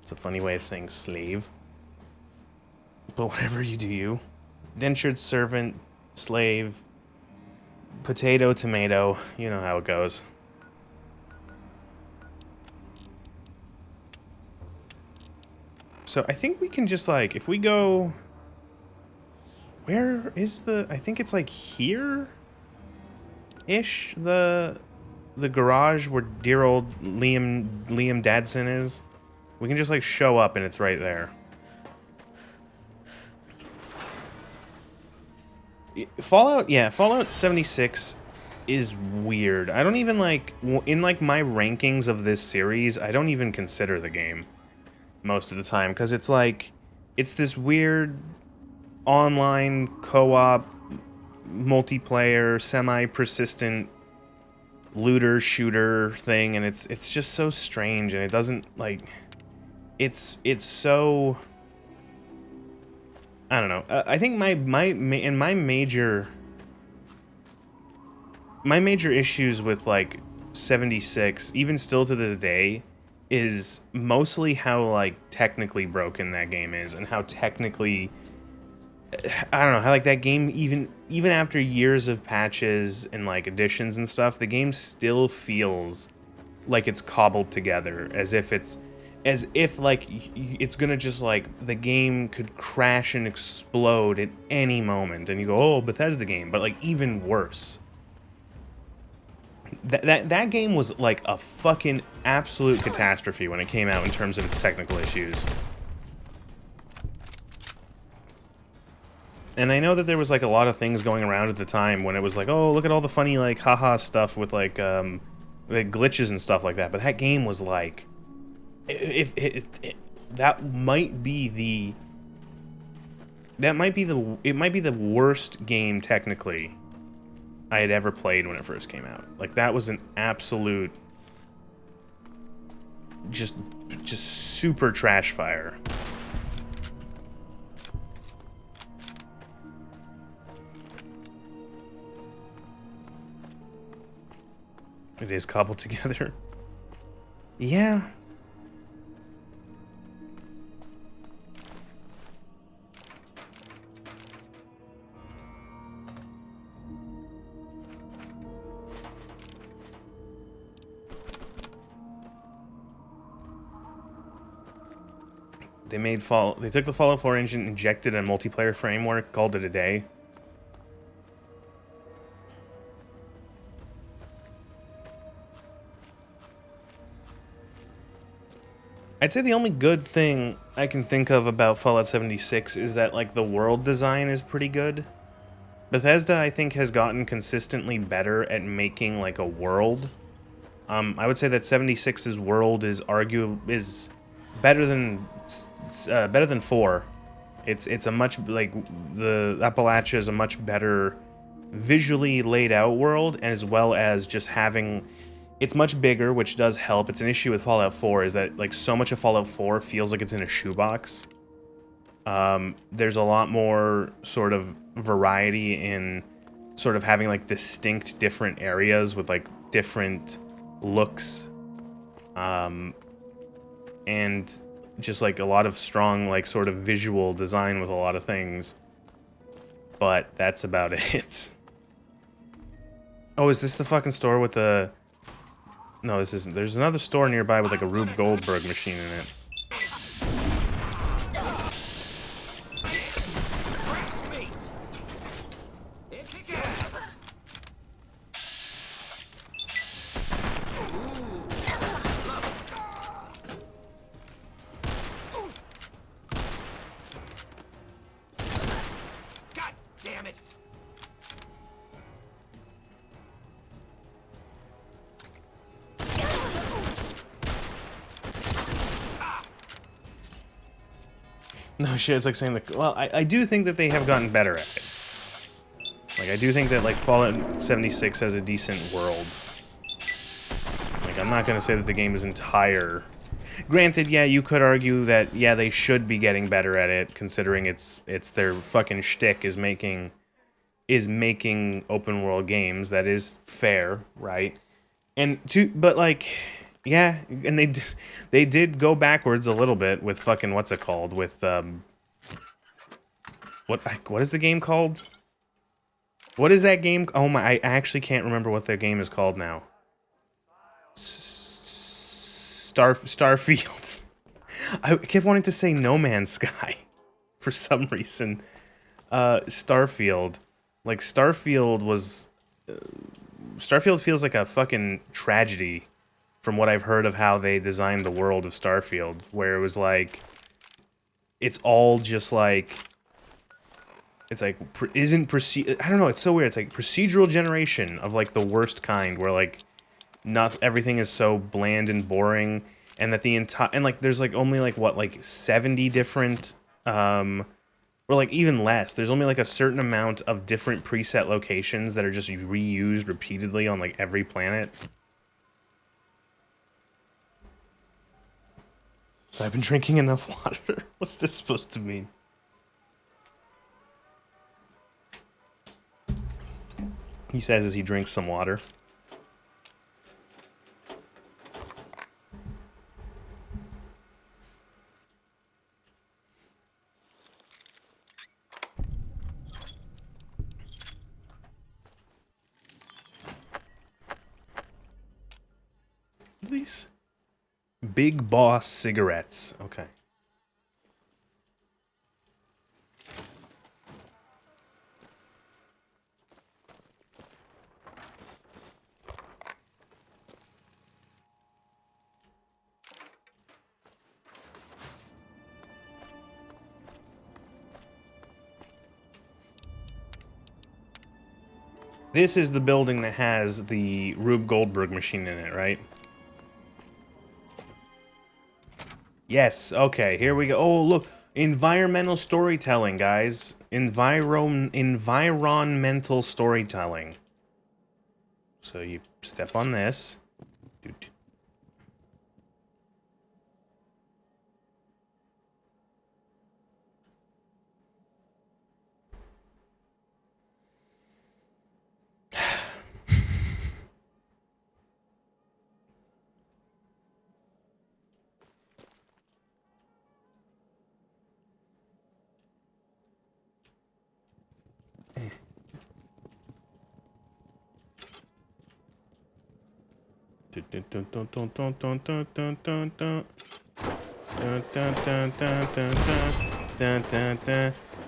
It's a funny way of saying slave. But whatever, you do you. Dentured servant, slave, potato, tomato. You know how it goes. So I think we can just like, if we go... Where is the... I think it's like here-ish, the garage where dear old Liam Dadson is. We can just like show up and it's right there. Fallout 76 is weird. I don't even like, in like my rankings of this series, I don't even consider the game most of the time, because it's like, it's this weird online co-op multiplayer semi-persistent looter shooter thing, and it's just so strange, and it doesn't like, it's so, I don't know. I think my major issues with like 76, even still to this day, is mostly how like technically broken that game is, and how technically I don't know how like that game even after years of patches and like additions and stuff, the game still feels like it's cobbled together as if like it's gonna just like the game could crash and explode at any moment, and you go, oh, Bethesda game, but like even worse. That game was like a fucking absolute catastrophe when it came out in terms of its technical issues. And I know that there was like a lot of things going around at the time when it was like, oh, look at all the funny like haha stuff with like glitches and stuff like that. But that game was like, that might be the worst game technically I had ever played when it first came out. Like that was an absolute just super trash fire. It is cobbled together. Yeah. They took the Fallout 4 engine, injected a multiplayer framework, called it a day. I'd say the only good thing I can think of about Fallout 76 is that, like, the world design is pretty good. Bethesda, I think, has gotten consistently better at making, like, a world. I would say that 76's world is better than 4. It's a much, like, the Appalachia is a much better visually laid out world, as well as just having... It's much bigger, which does help. It's an issue with Fallout 4 is that like so much of Fallout 4 feels like it's in a shoebox. There's a lot more sort of variety in sort of having like distinct different areas with like different looks. And just like a lot of strong like sort of visual design with a lot of things. But that's about it. Oh, is this the fucking store with the... No, this isn't. There's another store nearby with like a Rube Goldberg machine in it.
God damn it!
No shit, it's like saying like, well, I do think that they have gotten better at it. Like, I do think that like Fallout 76 has a decent world. Like, I'm not gonna say that the game is entire. Granted, yeah, you could argue that, yeah, they should be getting better at it, considering it's their fucking shtick is making open world games. That is fair, right? But like, yeah, and they did go backwards a little bit with fucking what's it called with what is the game called? What is that game? Oh my, I actually can't remember what their game is called now. Starfield. I kept wanting to say No Man's Sky for some reason. Starfield. Like Starfield feels like a fucking tragedy from what I've heard of how they designed the world of Starfield, where it was like, it's all just like, it's like, I don't know, it's so weird. It's like procedural generation of like the worst kind, where like, not everything is so bland and boring, and that the entire, and like there's like only like what, like 70 different, or like even less. There's only like a certain amount of different preset locations that are just reused repeatedly on like every planet. I've been drinking enough water. What's this supposed to mean? He says as he drinks some water. these? Big Boss cigarettes. Okay. This is the building that has the Rube Goldberg machine in it, right? Yes, okay, here we go. Oh, look, environmental storytelling, guys. Environmental storytelling. So you step on this.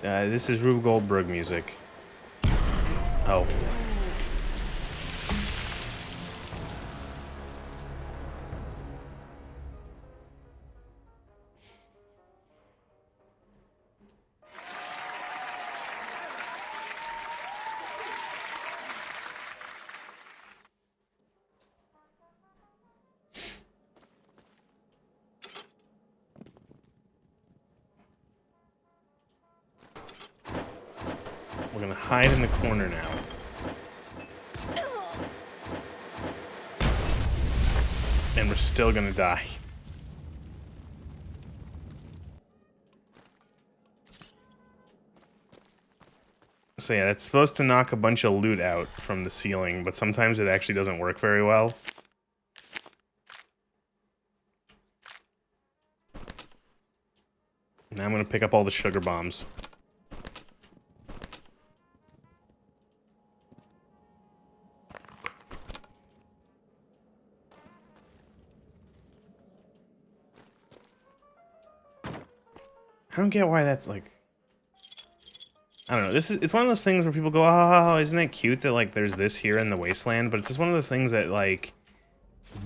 This is Rube Goldberg music. Oh. We're gonna hide in the corner now. And we're still gonna die. So yeah, that's supposed to knock a bunch of loot out from the ceiling, but sometimes it actually doesn't work very well. Now I'm gonna pick up all the sugar bombs. I don't get why that's like... I don't know, it's one of those things where people go, oh, isn't that cute that like there's this here in the wasteland? But it's just one of those things that like,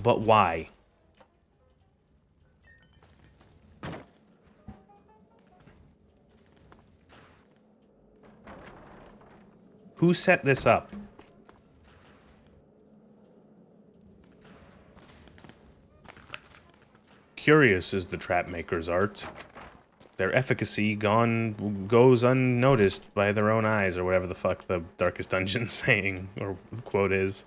but why? Who set this up? Curious is the trap maker's art. Their efficacy goes unnoticed by their own eyes, or whatever the fuck the Darkest Dungeon saying or quote is.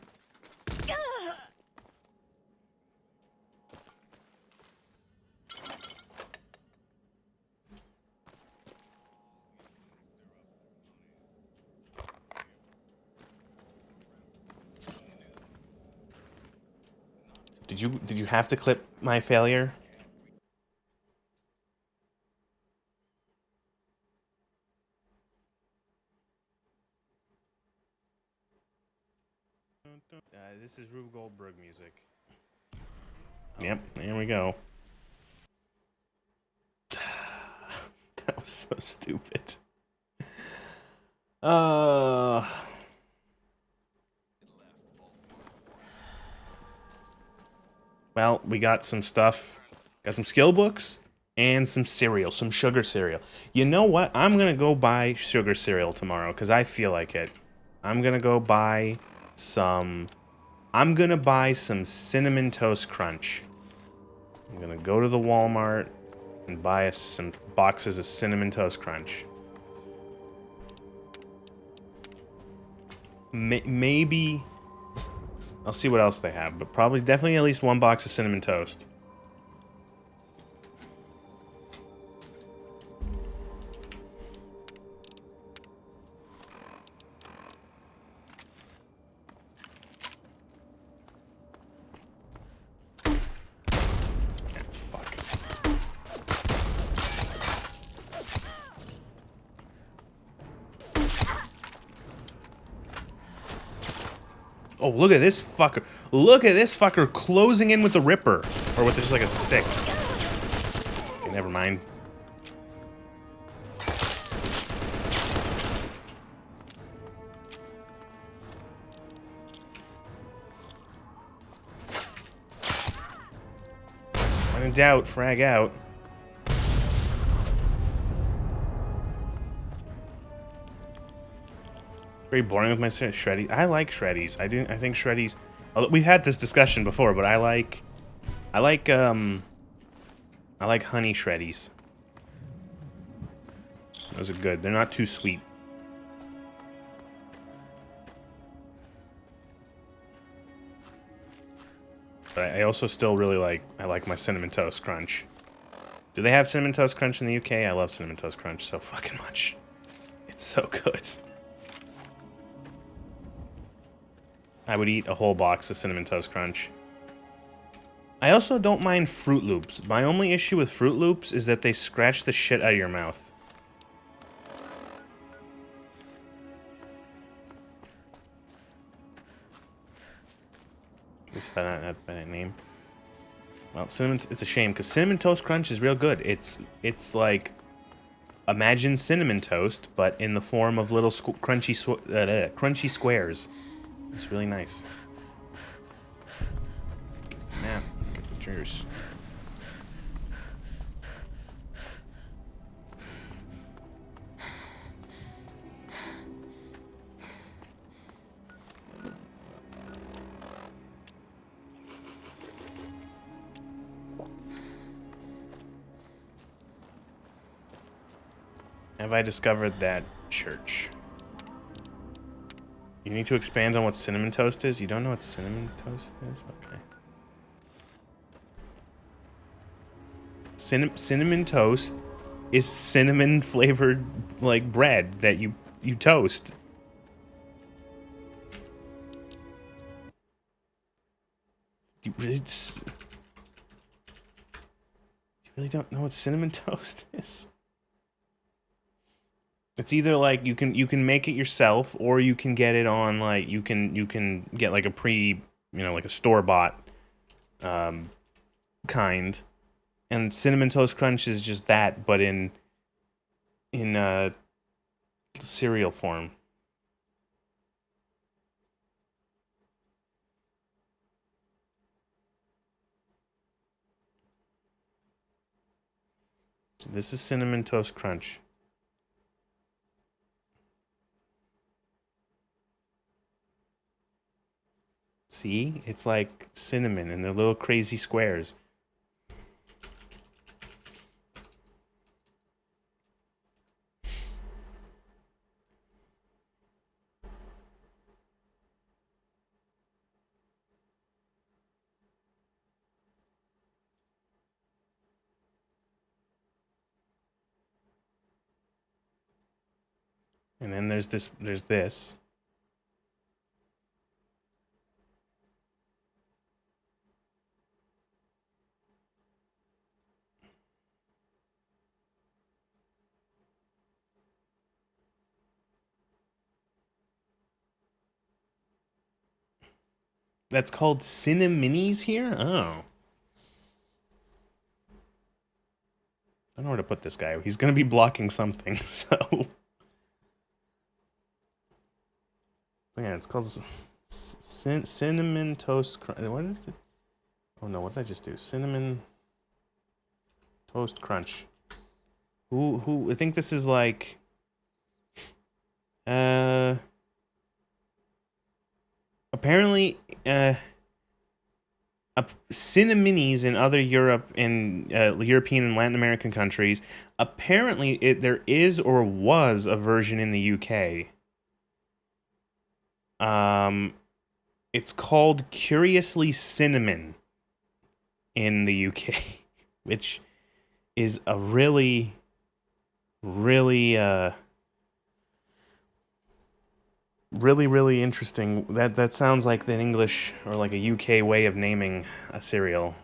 Did you have to clip my failure? This is Rube Goldberg music. Yep, there we go. That was so stupid. Well, we got some stuff. Got some skill books and some cereal, some sugar cereal. You know what? I'm gonna go buy sugar cereal tomorrow because I feel like it. I'm gonna go buy some... I'm gonna buy some Cinnamon Toast Crunch. I'm gonna go to the Walmart and buy us some boxes of Cinnamon Toast Crunch. Maybe... I'll see what else they have, but probably definitely at least one box of Cinnamon Toast. Oh, look at this fucker. Look at this fucker closing in with the Ripper. Or with just like a stick. Okay, never mind. When in doubt, frag out. Very boring with my shreddies. I like shreddies. I think shreddies. We've had this discussion before, but I like honey shreddies. Those are good. They're not too sweet. But I also still really like my Cinnamon Toast Crunch. Do they have Cinnamon Toast Crunch in the UK? I love Cinnamon Toast Crunch so fucking much. It's so good. I would eat a whole box of Cinnamon Toast Crunch. I also don't mind Fruit Loops. My only issue with Fruit Loops is that they scratch the shit out of your mouth. At least not by name. Well, it's a shame because Cinnamon Toast Crunch is real good. It's like, imagine cinnamon toast, but in the form of little crunchy squares. It's really nice. Yeah, cheers. Have I discovered that church? You need to expand on what cinnamon toast is? You don't know what cinnamon toast is? Okay. Cinnamon toast is cinnamon flavored like bread that you toast. You really don't know what cinnamon toast is? It's either like you can make it yourself, or you can get it on like you can get like a like a store-bought kind. And Cinnamon Toast Crunch is just that, but in cereal form. So this is Cinnamon Toast Crunch. See? It's like cinnamon, and they're little crazy squares. And then there's this. That's called Cinna-Minis here? Oh. I don't know where to put this guy. He's going to be blocking something, so... Yeah, it's called Cinnamon Toast Crunch. What is it? Oh no, what did I just do? Cinnamon Toast Crunch. Who, I think this is like... Apparently, Cinna-Minis in other European and Latin American countries. Apparently, there is or was a version in the UK. It's called Curiously Cinnamon in the UK, which is a really interesting. That sounds like the English or like a UK way of naming a cereal.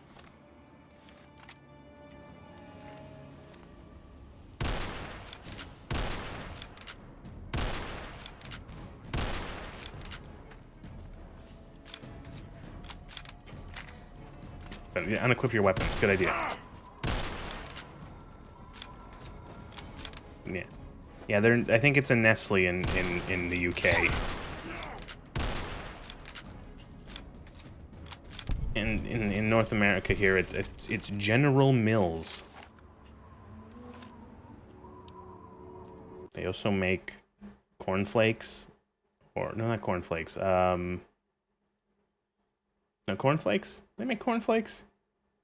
weapon. Yeah, unequip your weapon. Good idea. Yeah. Yeah, I think it's a Nestle in the UK. And in North America here, it's General Mills. They also make cornflakes, or no, not cornflakes. No, cornflakes. They make cornflakes.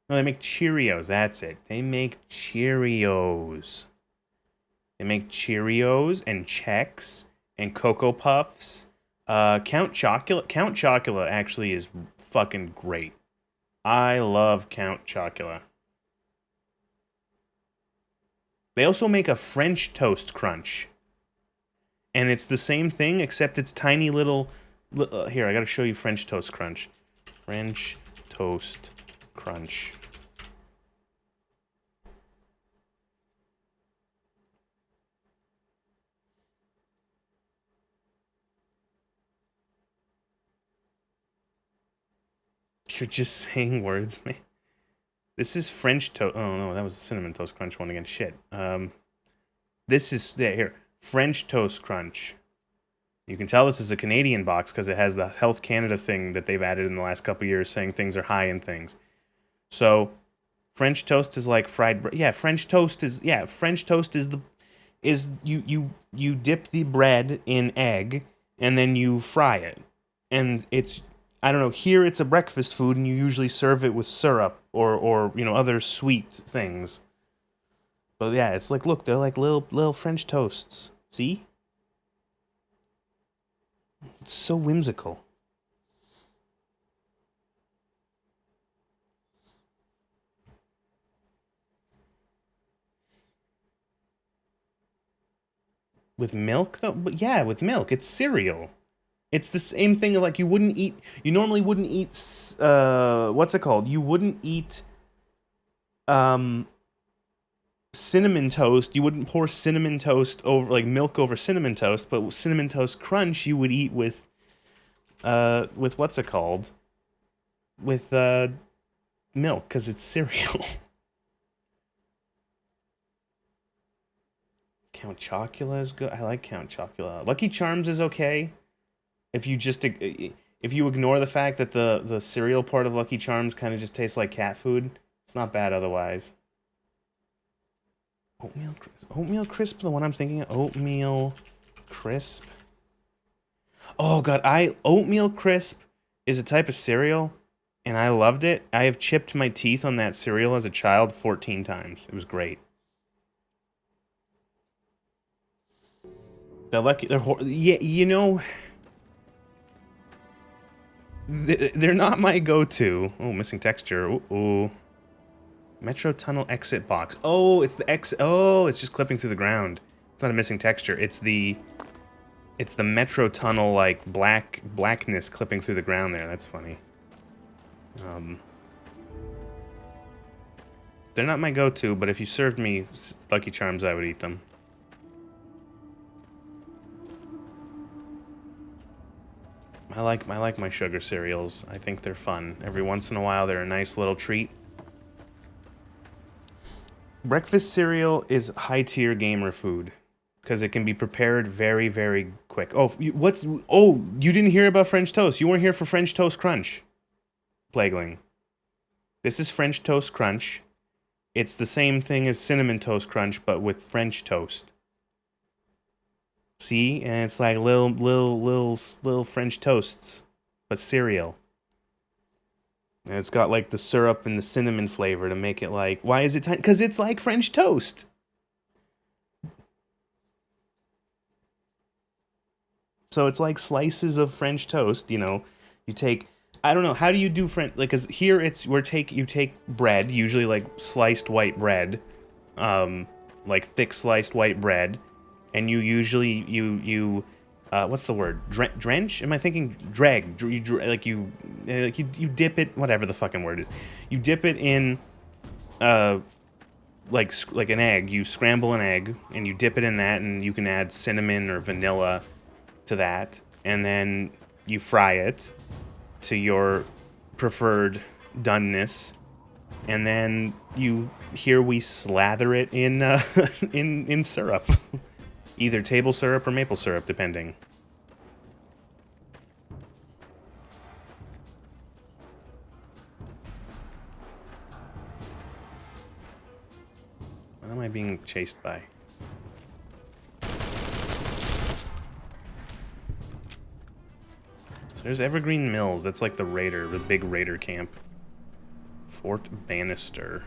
No, they make Cheerios. That's it. They make Cheerios. They make Cheerios and Chex and Cocoa Puffs. Count Chocula actually is fucking great. I love Count Chocula. They also make a French Toast Crunch. And it's the same thing, except it's tiny little... here, I gotta show you French Toast Crunch. French Toast Crunch. You're just saying words, man. This is French toast. Oh no, that was a Cinnamon Toast Crunch one again. Shit. This is here. French Toast Crunch. You can tell this is a Canadian box because it has the Health Canada thing that they've added in the last couple years, saying things are high in things. So, French toast is like fried bread. Yeah, French toast is you dip the bread in egg and then you fry it, and it's, I don't know, here it's a breakfast food and you usually serve it with syrup or you know, other sweet things. But yeah, it's like, look, they're like little French toasts. See? It's so whimsical. With milk though? But yeah, with milk. It's cereal. It's the same thing, like you normally wouldn't eat, what's it called? You wouldn't eat, cinnamon toast. You wouldn't pour cinnamon toast over, like milk over cinnamon toast, but Cinnamon Toast Crunch you would eat with what's it called? With, milk, because it's cereal. Count Chocula is good. I like Count Chocula. Lucky Charms is okay. If you ignore the fact that the cereal part of Lucky Charms kind of just tastes like cat food, it's not bad otherwise. Oatmeal Crisp, the one I'm thinking of. Oatmeal Crisp. Oh god, Oatmeal Crisp is a type of cereal, and I loved it. I have chipped my teeth on that cereal as a child 14 times. It was great. Yeah, you know, they're not my go-to. Oh, missing texture. Ooh. Metro Tunnel exit box. Oh, it's the exit. Oh, it's just clipping through the ground. It's not a missing texture. It's the Metro Tunnel, like, blackness clipping through the ground there. That's funny. They're not my go-to, but if you served me Lucky Charms, I would eat them. I like my sugar cereals. I think they're fun. Every once in a while, they're a nice little treat. Breakfast cereal is high-tier gamer food because it can be prepared very, very quick. Oh, you didn't hear about French toast. You weren't here for French Toast Crunch, Plagueling. This is French Toast Crunch. It's the same thing as Cinnamon Toast Crunch, but with French toast. See, and it's like little French toasts, but cereal. And it's got like the syrup and the cinnamon flavor to make it like, why is it tiny? Because it's like French toast. So it's like slices of French toast, you know. You take, I don't know, how do you do French, like, because here you take bread, usually like sliced white bread, like thick sliced white bread, and you usually, what's the word? Drench? Am I thinking drag? You dip it, whatever the fucking word is. You dip it in, like an egg. You scramble an egg, and you dip it in that, and you can add cinnamon or vanilla to that, and then you fry it to your preferred doneness, And then we slather it in in syrup, either table syrup or maple syrup, depending. What am I being chased by? So there's Evergreen Mills. That's like the big raider camp. Fort Bannister.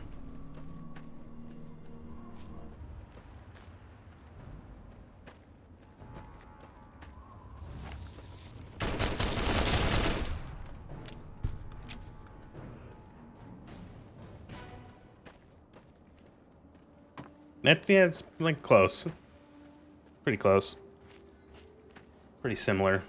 Yeah, it's like close. Pretty close. Pretty similar.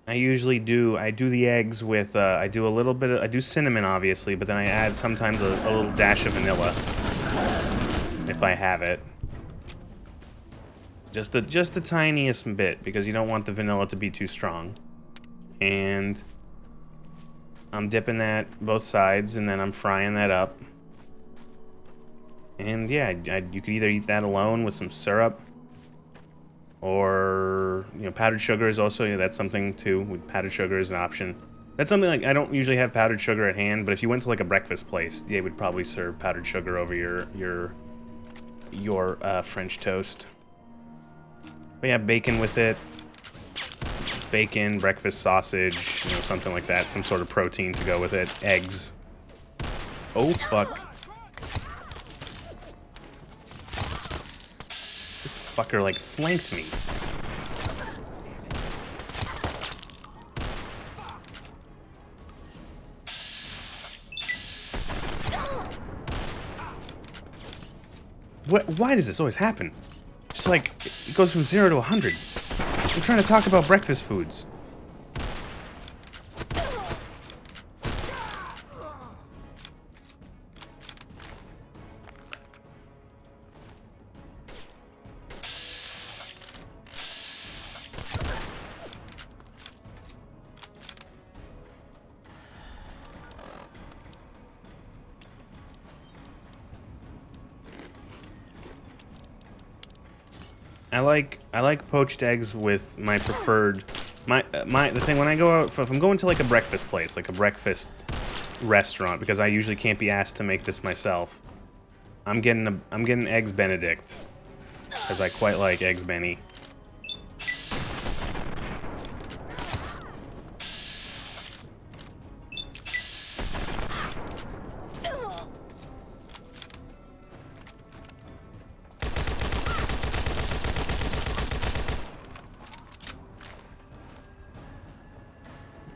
I do the eggs with, I do cinnamon, obviously, but then I add sometimes a little dash of vanilla, if I have it. Just the tiniest bit, because you don't want the vanilla to be too strong. And I'm dipping that both sides, and then I'm frying that up. And yeah, you could either eat that alone with some syrup, or, you know, powdered sugar is also, yeah, that's something too. With powdered sugar is an option. That's something like, I don't usually have powdered sugar at hand, but if you went to like a breakfast place, they would probably serve powdered sugar over your French toast. But yeah, bacon with it. Bacon, breakfast sausage, you know, something like that. Some sort of protein to go with it. Eggs. Oh, fuck. This fucker, like, flanked me. Why does this always happen? Just like, it goes from 0 to 100. I'm trying to talk about breakfast foods. I like poached eggs with my preferred, the thing when I go out, if I'm going to like a breakfast place, like a breakfast restaurant, because I usually can't be asked to make this myself, I'm getting eggs Benedict, because I quite like eggs Benny.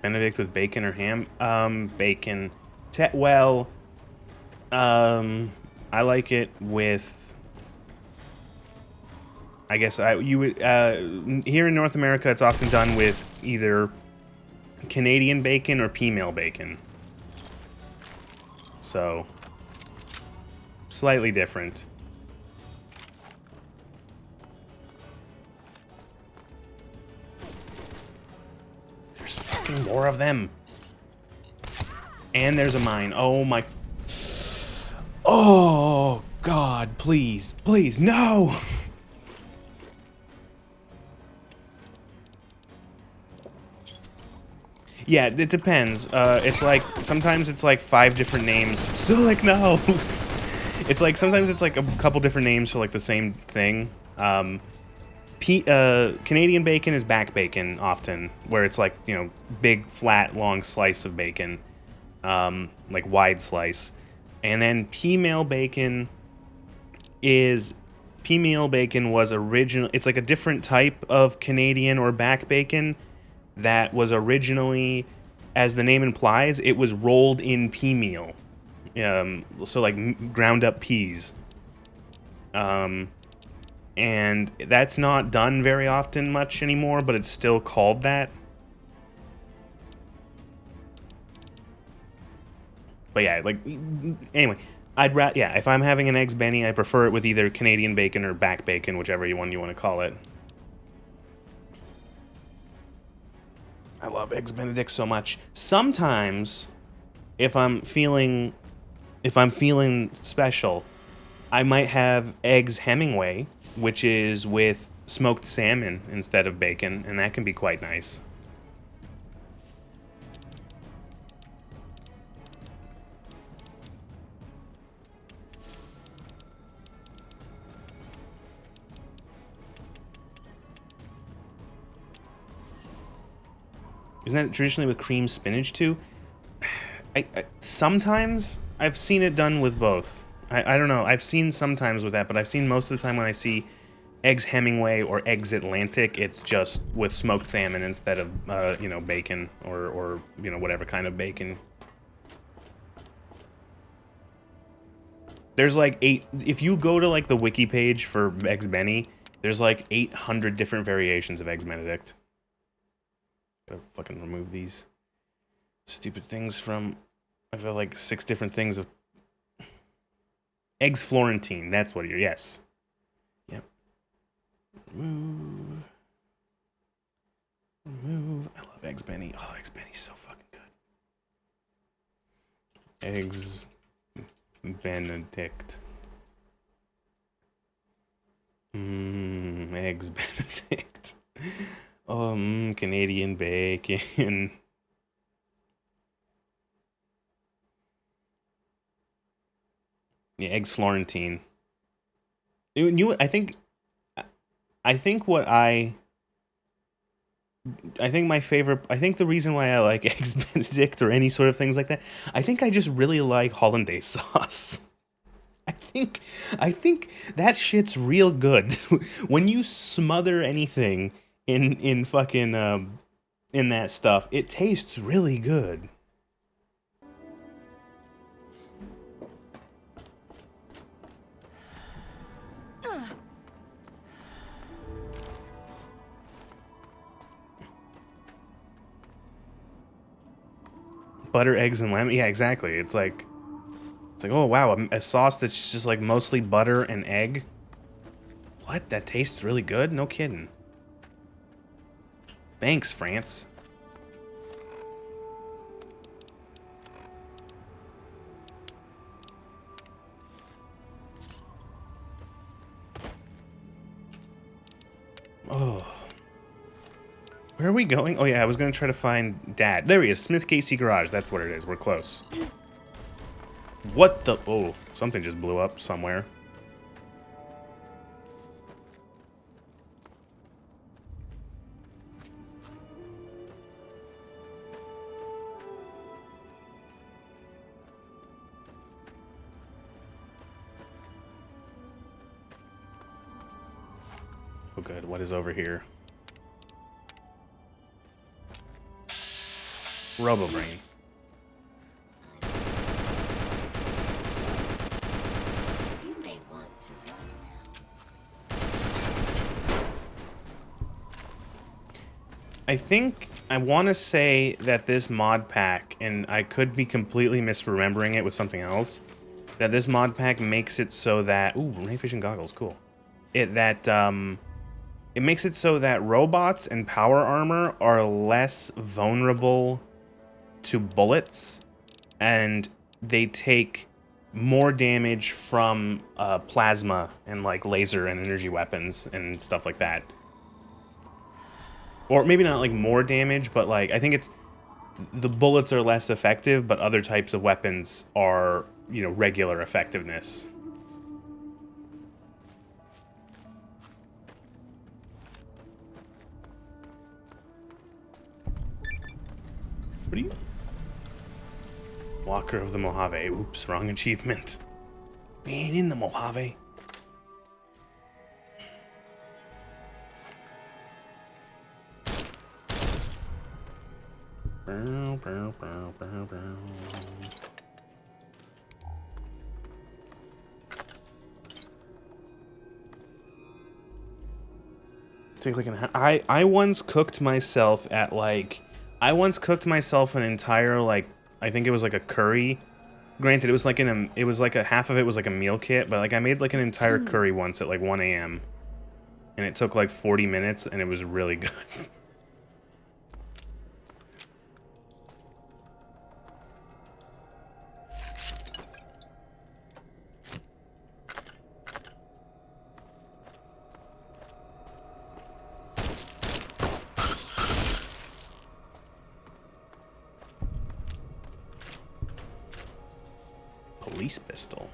Benedict with bacon or ham? Bacon. I like it with, I guess here in North America, it's often done with either Canadian bacon or pea-meal bacon. So, slightly different. There's fucking more of them. And there's a mine. Oh my... Oh, God, please. Please, no! Yeah, it depends. It's like, sometimes it's like 5 different names. So, like, no! It's like, sometimes it's like a couple different names for like the same thing. Canadian bacon is back bacon, often, where it's like, you know, big, flat, long slice of bacon. Like wide slice. And then pea-meal bacon was original. It's like a different type of Canadian or back bacon that was originally, as the name implies, it was rolled in pea meal. So like ground up peas. And that's not done very often much anymore, but it's still called that. But yeah, like, anyway, if I'm having an eggs Benny, I prefer it with either Canadian bacon or back bacon, whichever one you want to call it. I love Eggs Benedict so much. Sometimes, if I'm feeling special, I might have Eggs Hemingway, which is with smoked salmon instead of bacon, and that can be quite nice. Isn't that traditionally with cream spinach too? Sometimes I've seen it done with both. I don't know. I've seen sometimes with that, but I've seen most of the time when I see Eggs Hemingway or Eggs Atlantic, it's just with smoked salmon instead of, you know, bacon or, you know, whatever kind of bacon. There's like if you go to like the wiki page for Eggs Benny, there's like 800 different variations of Eggs Benedict. Gotta fucking remove these stupid things from... I feel like 6 different things of... Eggs Florentine, that's what you're... Yes. Yep. Remove. Remove. I love Eggs Benny. Oh, Eggs Benny's so fucking good. Eggs Benedict. Eggs Benedict. Canadian bacon. Yeah, Eggs Florentine. I think my favorite... I think the reason why I like Eggs Benedict or any sort of things like that, I think I just really like hollandaise sauce. I think that shit's real good. When you smother anything in fucking in that stuff, it tastes really good. Butter, eggs, and lemon. Yeah, exactly. It's like, oh wow, a sauce that's just like mostly butter and egg. What? That tastes really good? No kidding. Thanks, France. Oh. Where are we going? Oh yeah, I was gonna try to find Dad. There he is, Smith Casey Garage. That's what it is. We're close. What the? Oh, something just blew up somewhere. Oh good, what is over here? Robo-Brain. I want to say that this mod pack, and I could be completely misremembering it with something else, that this mod pack makes it so that... Ooh, night vision goggles, cool. It makes it so that robots and power armor are less vulnerable to bullets, and they take more damage from plasma and like laser and energy weapons and stuff like that. Or maybe not like more damage, but like I think it's the bullets are less effective, but other types of weapons are, you know, regular effectiveness. What are you? Walker of the Mojave. Oops, wrong achievement. Being in the Mojave. Take like I once cooked myself at like I once cooked myself an entire like I think it was like a curry. Granted, it was like it was like a half of it was like a meal kit, but like I made like an entire curry once at like 1 a.m. and it took like 40 minutes and it was really good. Space pistol.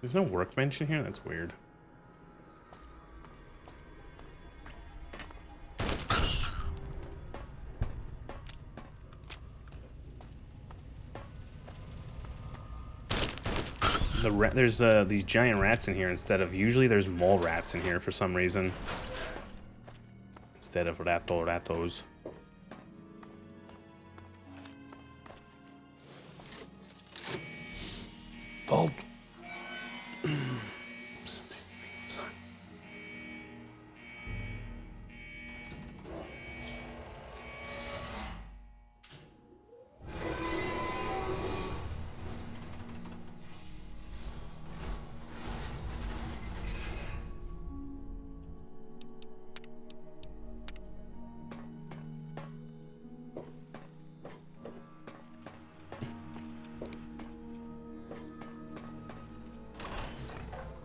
There's no workbench in here? That's weird. There's these giant rats in here instead of... Usually there's mole rats in here for some reason. Instead of ratos. Vault.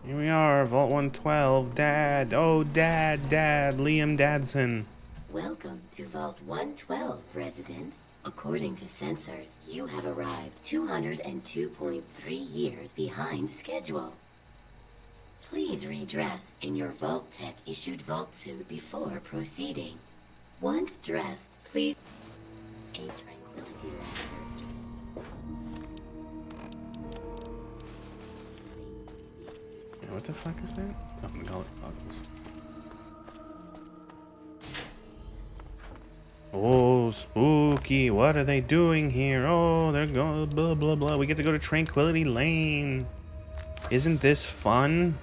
Here we are, Vault 112. Dad, oh Dad, Liam Dadson.
Welcome to Vault 112, resident. According to sensors, you have arrived 202.3 years behind schedule. Please redress in your Vault Tech issued Vault suit before proceeding. Once dressed, please... A tranquility lantern.
What the fuck is that? Oh, McGullet goggles. Oh, spooky. What are they doing here? Oh, they're going blah, blah, blah. We get to go to Tranquility Lane. Isn't this fun?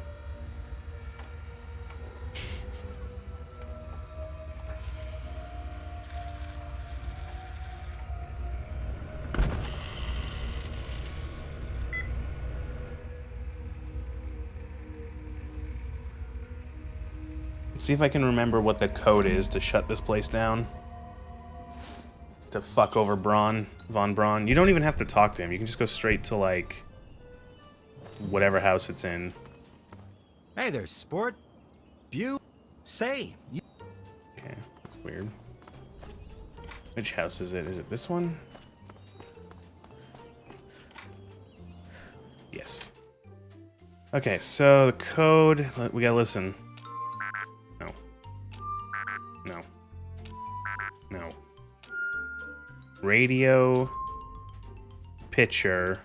See if I can remember what the code is to shut this place down. To fuck over Von Braun. You don't even have to talk to him. You can just go straight to, like, whatever house it's in.
Hey there, sport. Okay,
that's weird. Which house is it? Is it this one? Yes. Okay, so the code... We gotta listen. No. Radio pitcher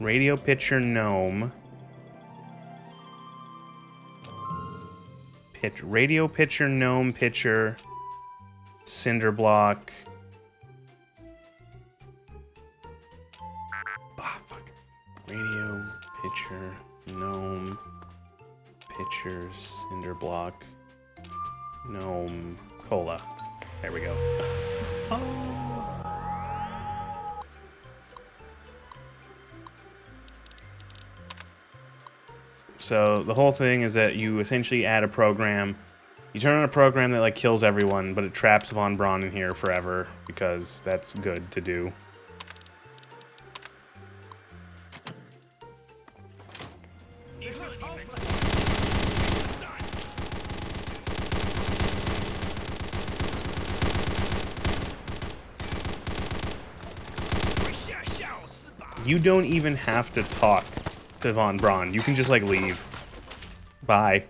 gnome. Radio pitcher gnome pitcher cinder block. Fuck. Radio pitcher gnome pitcher cinder block. Gnome Cola. There we go. So the whole thing is that you essentially add a program. You turn on a program that like kills everyone, but it traps Von Braun in here forever because that's good to do. You don't even have to talk to Von Braun. You can just, like, leave. Bye.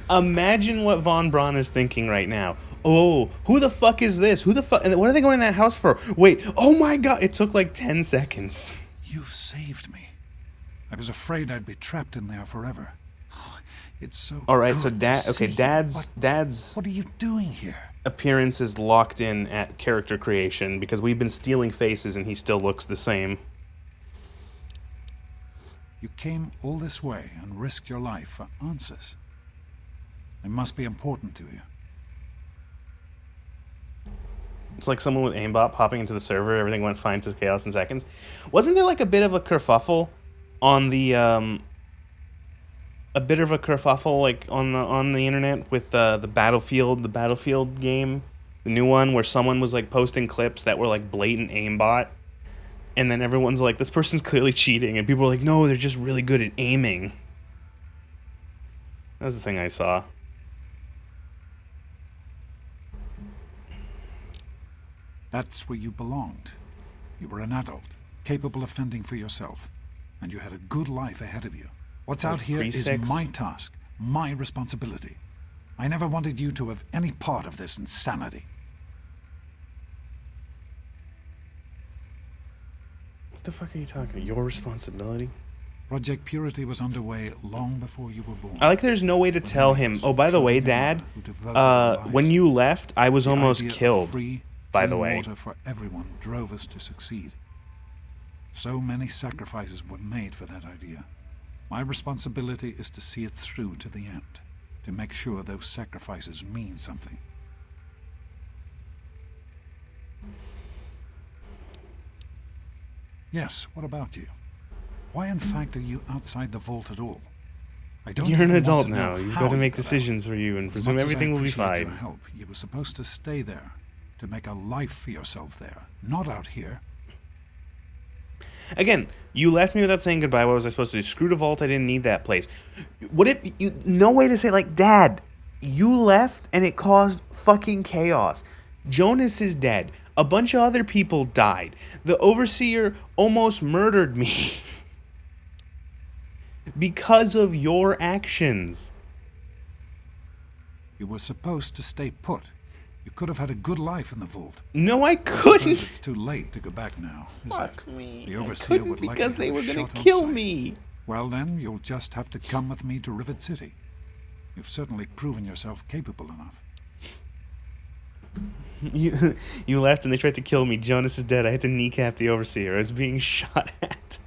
Imagine what Von Braun is thinking right now. Oh, who the fuck is this? Who the fuck? What are they going in that house for? Wait, oh my god, it took like 10 seconds.
You've saved me. I was afraid I'd be trapped in there forever. It's so
Alright, so
Dad's... What are you doing here?
Appearance is locked in at character creation because we've been stealing faces and he still looks the same.
You came all this way and risked your life for answers. They must be important to you.
It's like someone with aimbot popping into the server. Everything went fine to chaos in seconds. Wasn't there like a bit of a kerfuffle on the like on the internet with the Battlefield game The new one where someone was like posting clips that were like blatant aimbot, and then everyone's like, this person's clearly cheating, and people are like, no, they're just really good at aiming. That was the thing I saw.
That's where you belonged. You were an adult, capable of fending for yourself, and you had a good life ahead of you. What's out here is my task, my responsibility. I never wanted you to have any part of this insanity.
What the fuck are you talking about? Your responsibility?
Project Purity was underway long before you were born.
I like there's no way to tell him, oh, by the way, Dad, when you left, I was almost killed, by the way.
Water for everyone drove us to succeed. So many sacrifices were made for that idea. My responsibility is to see it through to the end, to make sure those sacrifices mean something. Yes, what about you? Why, in fact, are you outside the vault at all? I don't
You're an
even want
adult
to know
now. You've
how
got to
you
make
got out.
decisions for you and
As
presume
much as I
everything will be
appreciate your
fine.
help, you were supposed to stay there, to make a life for yourself there, not out here.
Again, you left me without saying goodbye. What was I supposed to do? Screw the vault. I didn't need that place. What if you... No way to say, like, Dad, you left and it caused fucking chaos. Jonas is dead. A bunch of other people died. The Overseer almost murdered me. Because of your actions.
You were supposed to stay put. You could have had a good life in the vault.
No, I
I
couldn't.
suppose it's too late to go back now, is
Fuck
it?
me.
The
I
Overseer
couldn't
would like
because
you
they
to
were
be
gonna
shot on
kill
sight.
me.
Well then, you'll just have to come with me to Rivet City. You've certainly proven yourself capable enough.
You left and they tried to kill me. Jonas is dead. I had to kneecap the Overseer. I was being shot at.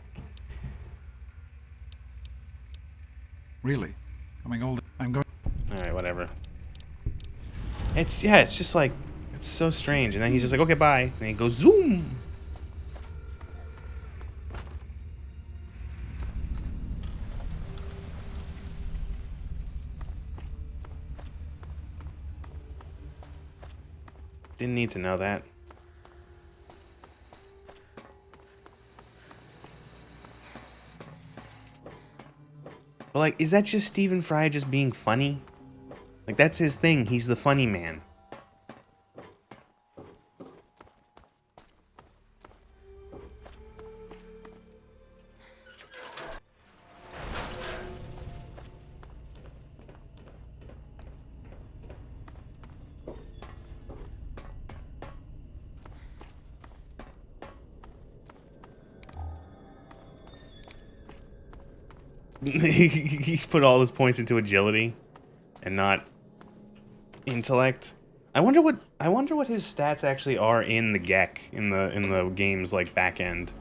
Really? I'm going...
Alright, whatever. It's just like, it's so strange. And then he's just like, okay, bye. And he goes, zoom! Didn't need to know that. But like, is that just Stephen Fry just being funny? Like, that's his thing. He's the funny man. He put all his points into agility and not intellect. I wonder what his stats actually are in the GEC in the game's like back end.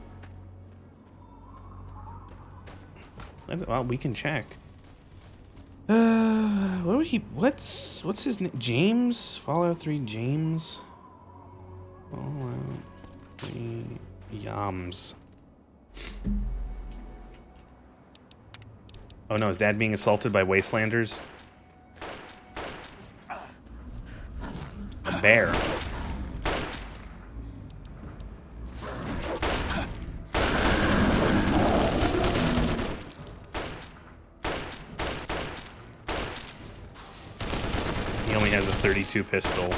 Well, we can check. What's his name? James? Fallout 3 James? Fallout 3 Yams. Oh no, is Dad being assaulted by wastelanders? A bear. He only has a .32 pistol.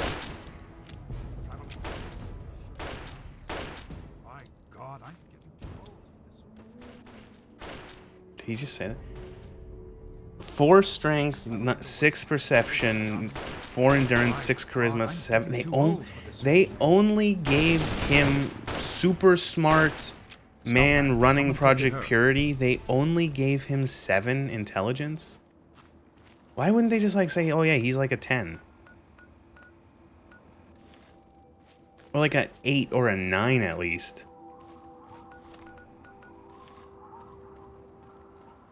My God, I'm getting too old for this.
Did he just say that? 4 strength, 6 perception, 4 endurance, 6 charisma, 7. They only gave him super smart man running Project Purity. They only gave him 7 intelligence. Why wouldn't they just like say, oh yeah, he's like a 10? Or like a 8 or a 9 at least.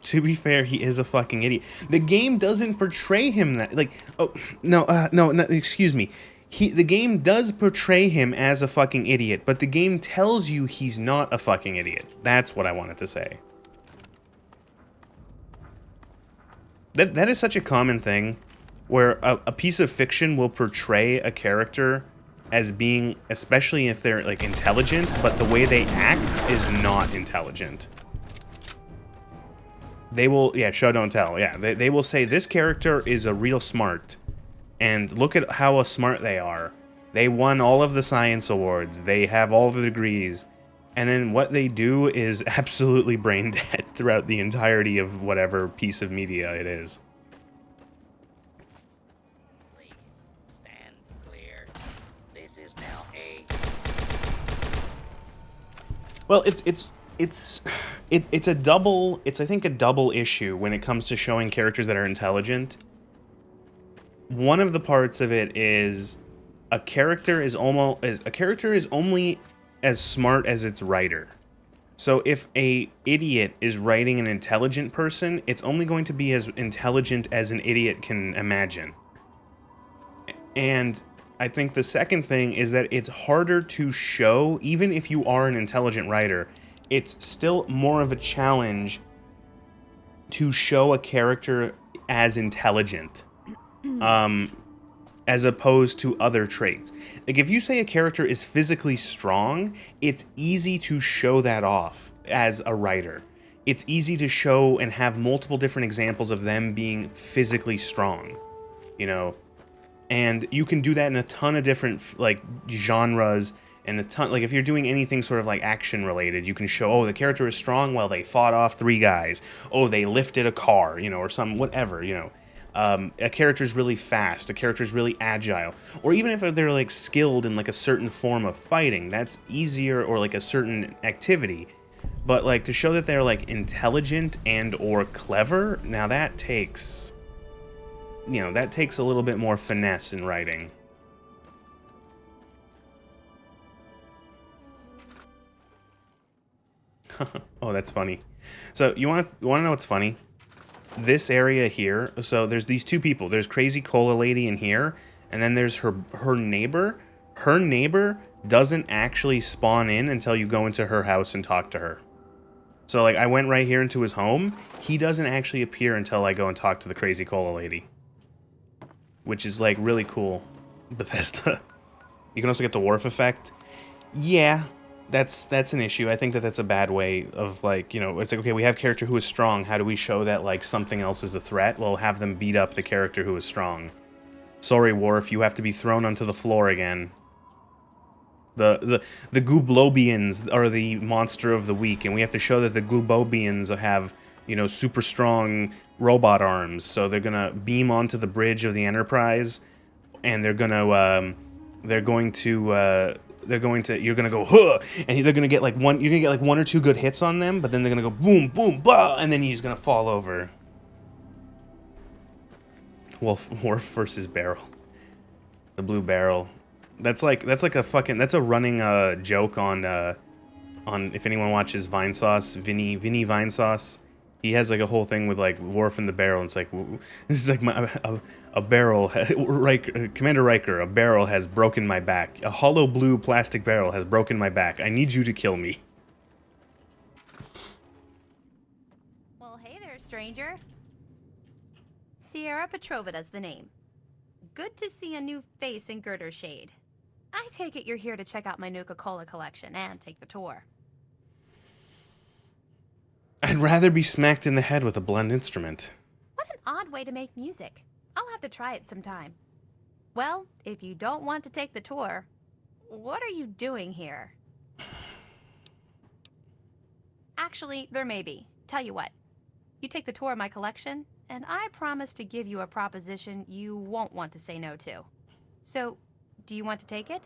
To be fair, he is a fucking idiot. The game doesn't portray him that, like, oh, no, excuse me. The game does portray him as a fucking idiot, but the game tells you he's not a fucking idiot. That's what I wanted to say. That is such a common thing, where a piece of fiction will portray a character as being, especially if they're like intelligent, but the way they act is not intelligent. They will, yeah, show don't tell, yeah. They will say this character is a real smart, and look at how smart they are. They won all of the science awards. They have all the degrees. And then what they do is absolutely brain dead throughout the entirety of whatever piece of media it is.
Please, stand clear. This is now A.
Well, it's a double, I think a double issue when it comes to showing characters that are intelligent. One of the parts of it is a character is only as smart as its writer. So if a idiot is writing an intelligent person, it's only going to be as intelligent as an idiot can imagine. And I think the second thing is that it's harder to show, even if you are an intelligent writer, it's still more of a challenge to show a character as intelligent. As opposed to other traits. Like, if you say a character is physically strong, it's easy to show that off as a writer. It's easy to show and have multiple different examples of them being physically strong, you know? And you can do that in a ton of different, like, genres, and a ton, like, if you're doing anything sort of, like, action-related, you can show, oh, the character is strong, well, they fought off 3 guys. Oh, they lifted a car, you know, or some, whatever, you know. A character's really fast, a character's really agile, or even if they're like skilled in like a certain form of fighting, that's easier, or like a certain activity. But like to show that they're like intelligent and or clever, now that takes, you know, that takes a little bit more finesse in writing. Oh, that's funny. So you want to know what's funny? This area here, so there's these 2 people. There's Crazy Cola Lady in here, and then there's her neighbor. Her neighbor doesn't actually spawn in until you go into her house and talk to her. So like I went right here into his home. He doesn't actually appear until I go and talk to the Crazy Cola Lady, which is like really cool. Bethesda. You can also get the wharf effect. Yeah. That's an issue. I think that's a bad way of, like, you know, it's like, okay, we have a character who is strong. How do we show that, like, something else is a threat? Well, have them beat up the character who is strong. Sorry, Worf, you have to be thrown onto the floor again. The Gublobians are the monster of the week, and we have to show that the Gublobians have, you know, super strong robot arms. So they're gonna beam onto the bridge of the Enterprise, and you're gonna go, huh, and they're gonna get like one, you're gonna get like 1 or 2 good hits on them, but then they're gonna go boom, boom, bah, and then he's gonna fall over. Worf versus Barrel. The Blue Barrel. That's like a fucking, that's a running joke on if anyone watches Vinesauce, Vinny Vinesauce. He has like a whole thing with like Worf and the Barrel, and it's like, this is like a barrel, Commander Riker, a barrel has broken my back. A hollow blue plastic barrel has broken my back. I need you to kill me.
Well, hey there, stranger. Sierra Petrovida's the name. Good to see a new face in Girder Shade. I take it you're here to check out my Nuka-Cola collection and take the tour.
I'd rather be smacked in the head with a blunt instrument.
What an odd way to make music. I'll have to try it sometime. Well, if you don't want to take the tour, what are you doing here? Actually, there may be. Tell you what, you take the tour of my collection, and I promise to give you a proposition you won't want to say no to. So, do you want to take it?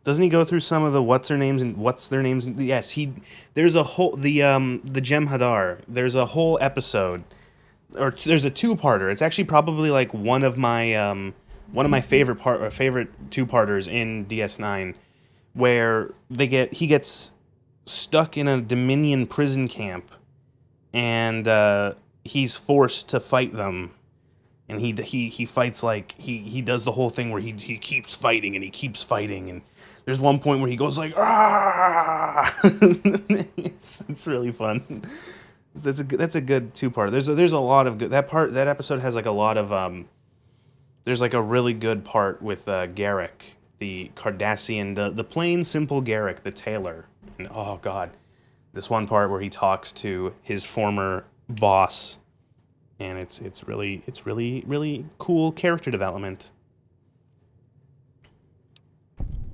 Doesn't he go through some of the what's their names and what's their names? Yes, there's a whole, the Jem'Hadar, there's a whole episode, or there's a 2-parter. It's actually probably like one of my favorite 2-parters in DS9, where he gets stuck in a Dominion prison camp, and he's forced to fight them. And he fights, like, he does the whole thing where he keeps fighting and he keeps fighting, and there's one point where he goes like, ah! It's really fun. That's a good 2-part. There's a lot of good, that episode has like a lot of there's like a really good part with Garrick the Cardassian, the plain simple Garrick, the tailor. And oh god, this one part where he talks to his former boss, and it's really cool character development.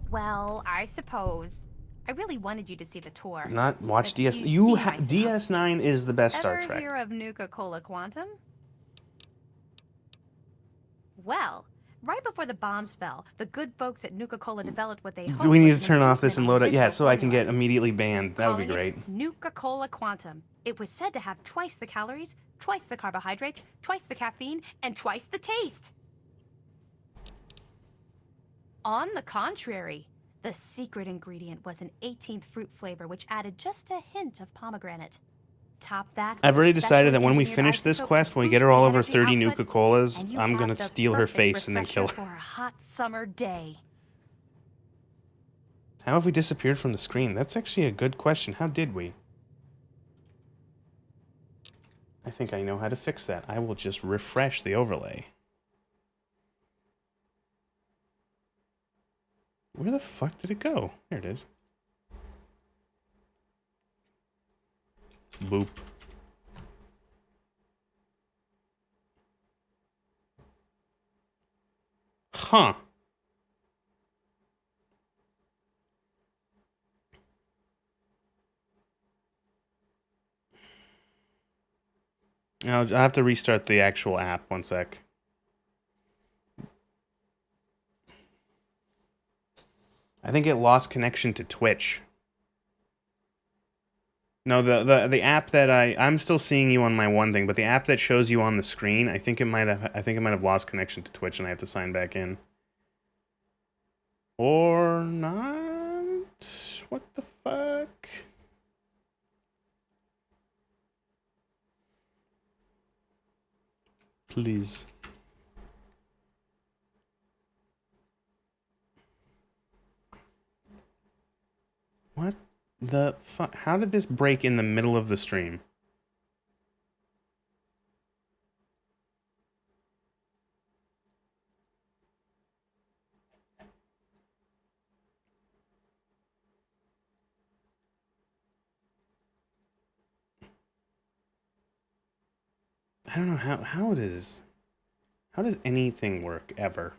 Well, I suppose. I really wanted you to see the tour.
Not watch
But
DS.
you've
You
seen my stuff.
DS9 is the best Star
Ever
Trek.
hear of Nuka-Cola Quantum? Well, right before the bombs fell, the good folks at Nuka-Cola developed what they hoped
Do we need
was
to
an
turn off this and
improvement
load
on
it?
the
Yeah,
original
so I can
formula.
get immediately banned. That would be
Calling
great.
it Nuka-Cola Quantum. It was said to have twice the calories, twice the carbohydrates, twice the caffeine, and twice the taste. On the contrary, the secret ingredient was an 18th fruit flavor which added just a hint of pomegranate. Top that with
I've
a
already decided
specially
that when we
engineered
finish this
isotope
quest,
to
when we get her
boost
all
the
over
energy
30
output,
Nuka-Colas,
and you
I'm
have
gonna
the
steal her
perfect
face and then kill
refresher
her.
for a hot summer day.
How have we disappeared from the screen? That's actually a good question. How did we? I think I know how to fix that. I will just refresh the overlay. Where the fuck did it go? There it is. Boop. Huh. I'll have to restart the actual app. One sec. I think it lost connection to Twitch. No, the app that I'm still seeing you on my one thing, but the app that shows you on the screen, I think it might have lost connection to Twitch and I have to sign back in. Or not? What the fuck? Please. What the fuck? How did this break in the middle of the stream? I don't know how does anything work ever?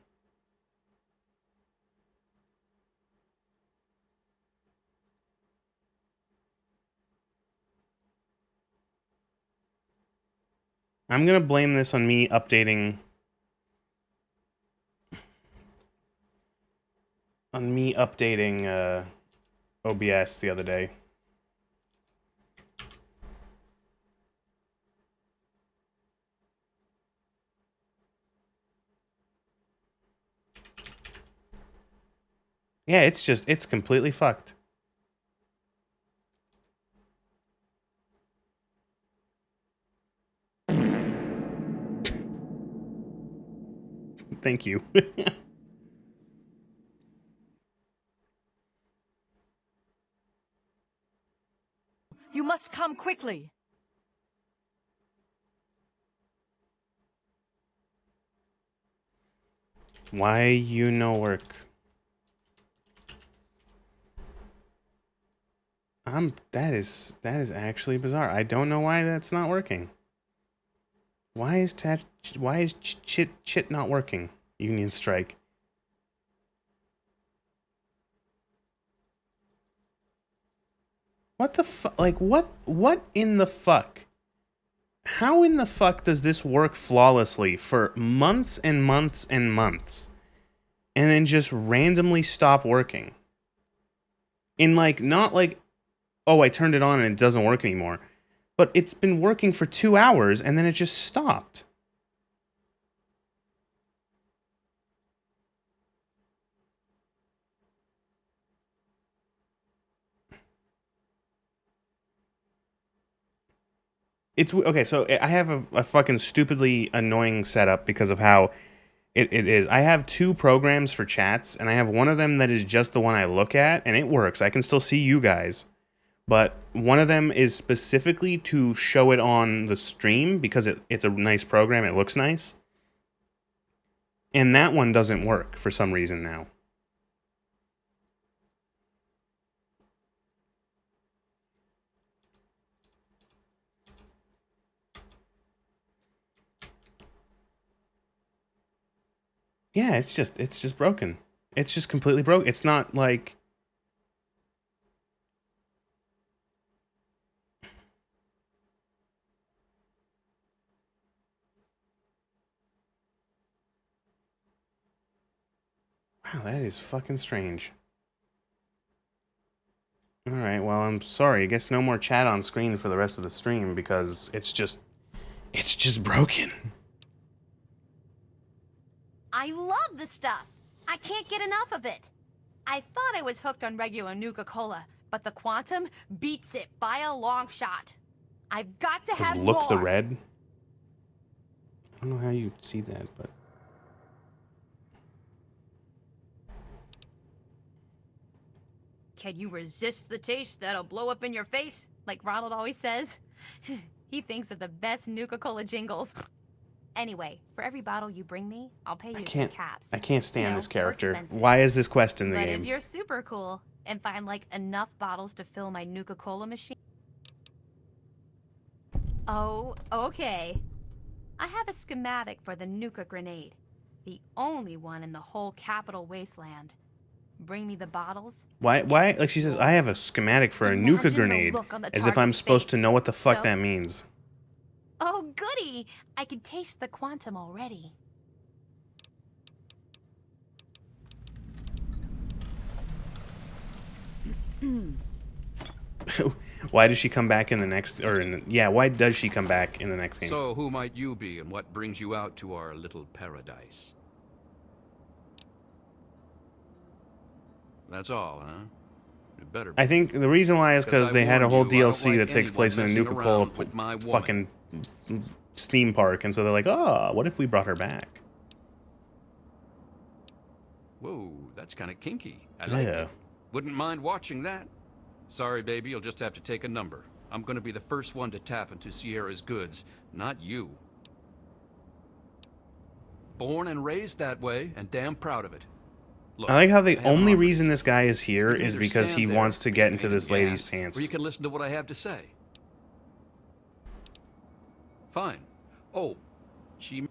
I'm gonna blame this on me updating OBS the other day. Yeah, it's completely fucked. Thank you.
You must come quickly.
Why you no work? That is actually bizarre. I don't know why that's not working. Why is chit not working? Union strike. What the fuck? Like what in the fuck? How in the fuck does this work flawlessly for months and months and months and then just randomly stop working? In like not like, oh, I turned it on and it doesn't work anymore. But it's been working for 2 hours and then it just stopped. It's okay, so I have a fucking stupidly annoying setup because of how it is. I have 2 programs for chats, and I have one of them that is just the one I look at, and it works. I can still see you guys. But one of them is specifically to show it on the stream because it's a nice program, it looks nice. And that one doesn't work for some reason now. Yeah, it's just broken. It's just completely broken. It's not like... Wow, that is fucking strange. Alright, well, I'm sorry. I guess no more chat on screen for the rest of the stream because it's just broken.
I love the stuff. I can't get enough of it. I thought I was hooked on regular Nuka-Cola, but the Quantum beats it by a long shot. I've got to have
Look
more.
the red? I don't know how you see that, but...
Can you resist the taste that'll blow up in your face? Like Ronald always says. He thinks of the best Nuka-Cola jingles. Anyway, for every bottle you bring me, I'll pay you some caps.
I can't stand this character.
expenses.
Why is this quest in the
But
game?
if you're super cool and find like enough bottles to fill my Nuka-Cola machine... Oh, okay. I have a schematic for the Nuka grenade. The only one in the whole Capital Wasteland. Bring me the bottles.
Why, like she says, I have a schematic for a Nuka grenade, as if I'm supposed to know what the fuck that means.
Oh, goody! I can taste the Quantum already.
Why does she come back in the next, why does she come back in the next game?
So who might you be, and what brings you out to our little paradise? That's all, huh? It better be.
I think the reason why is because they had a whole DLC that takes place in a Nuka-Cola fucking theme park, and so they're like, oh, what if we brought her back?
Whoa, that's kind of kinky. I like it. Wouldn't mind watching that. Sorry, baby, you'll just have to take a number. I'm going to be the first one to tap into Sierra's goods, not you. Born and raised that way, and damn proud of it. Look,
I like how the only reason this guy is here is because he wants to get into this lady's pants.
Or you can listen to what I have to say. Fine. Oh, she...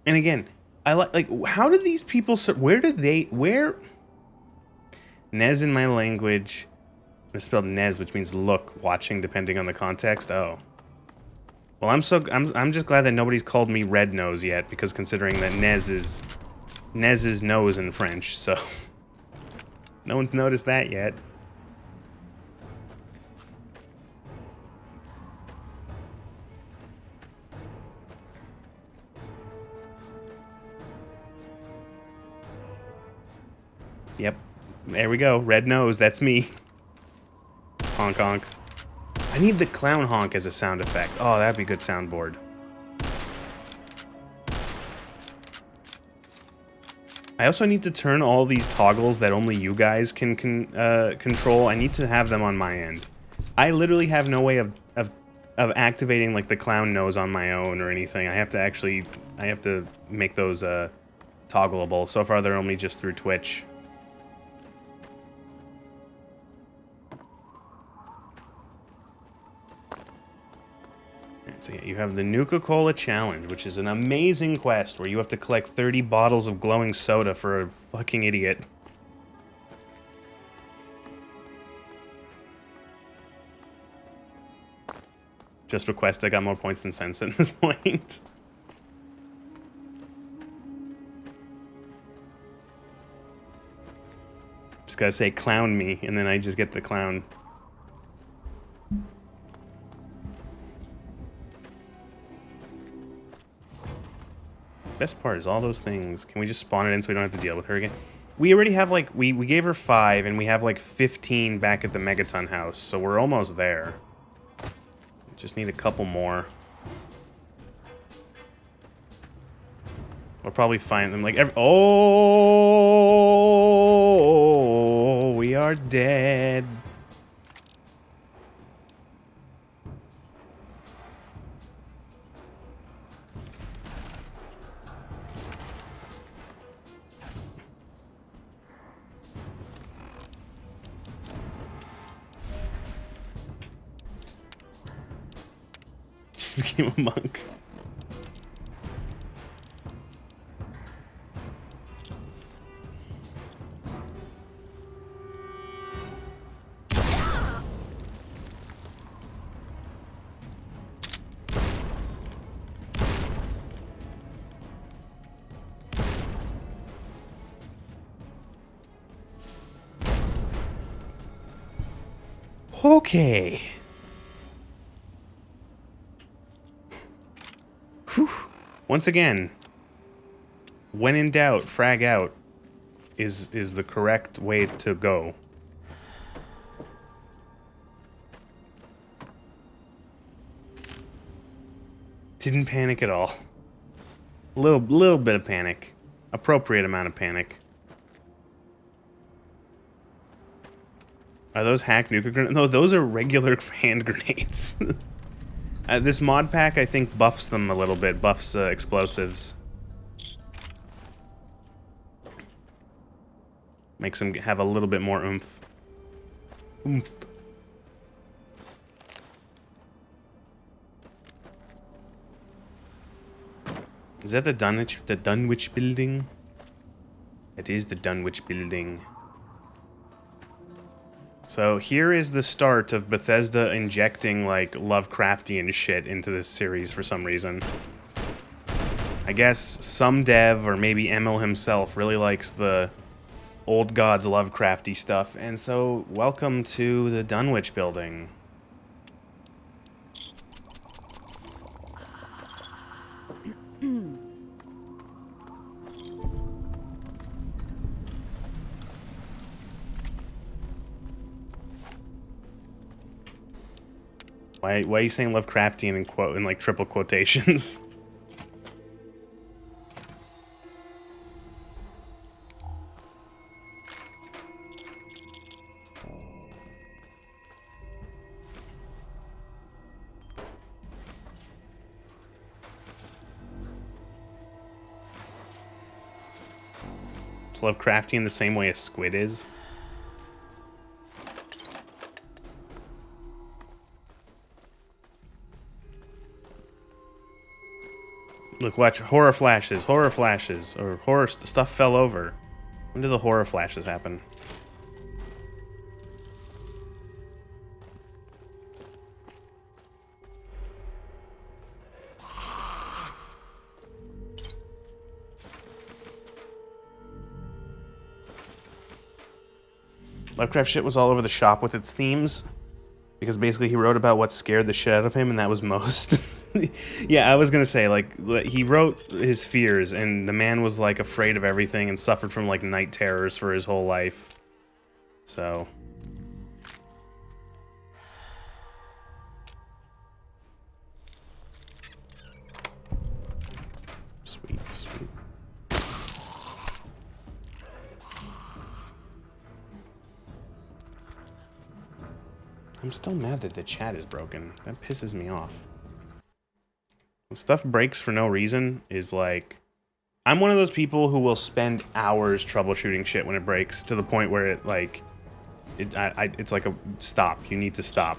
And again, I like how do these people... Where... Nez in my language... It's spelled Nez, which means look, watching, depending on the context. Oh. Well, I'm just glad that nobody's called me Red Nose yet, because considering that Nez is nose in French, so... No one's noticed that yet. Yep. There we go. Red nose. That's me. Honk honk. I need the clown honk as a sound effect. Oh, that'd be a good soundboard. I also need to turn all these toggles that only you guys can control. I need to have them on my end. I literally have no way of activating like the clown nose on my own or anything. I have to make those toggleable. So far, they're only just through Twitch. So yeah, you have the Nuka-Cola Challenge, which is an amazing quest where you have to collect 30 bottles of glowing soda for a fucking idiot. Just request, I got more points than sense at this point. Just gotta say clown me, and then I just get the clown. Best part is all those things. Can we just spawn it in so we don't have to deal with her again? We already have like, we gave her 5 and we have like 15 back at the Megaton house, so we're almost there. Just need a couple more. We'll probably find them like oh, we are dead. just became a monk. Okay. Whew. Once again, when in doubt, frag out is the correct way to go. Didn't panic at all. Little bit of panic. Appropriate amount of panic. Are those hack nuka grenades? No, those are regular hand grenades. This mod pack, I think, buffs them a little bit. Buffs explosives. Makes them have a little bit more oomph. Oomph. Is that the Dunwich building? It is the Dunwich building. So here is the start of Bethesda injecting like Lovecraftian shit into this series for some reason. I guess some dev, or maybe Emil himself, really likes the old gods Lovecrafty stuff, and so welcome to the Dunwich building. Why are you saying Lovecraftian in like triple quotations? Is Lovecraftian the same way a squid is? Look, watch. Horror flashes, or horror stuff fell over. When did the horror flashes happen? Lovecraft shit was all over the shop with its themes. Because basically he wrote about what scared the shit out of him, and that was most. Yeah, I was gonna say, like, he wrote his fears, and the man was, like, afraid of everything and suffered from, like, night terrors for his whole life. So. Sweet, sweet. I'm still mad that the chat is broken. That pisses me off. When stuff breaks for no reason is like... I'm one of those people who will spend hours troubleshooting shit when it breaks to the point where it, like... it's like a stop. You need to stop.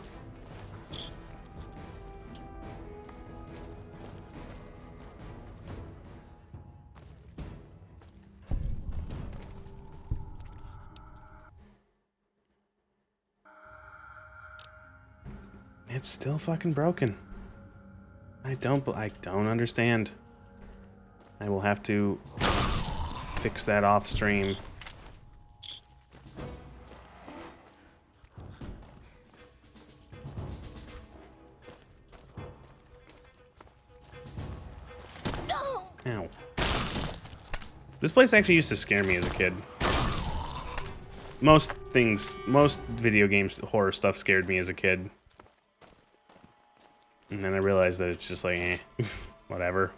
It's still fucking broken. I don't understand. I will have to fix that off stream. Ow. This place actually used to scare me as a kid. Most video games, horror stuff scared me as a kid. And then I realized that it's just like, eh, whatever.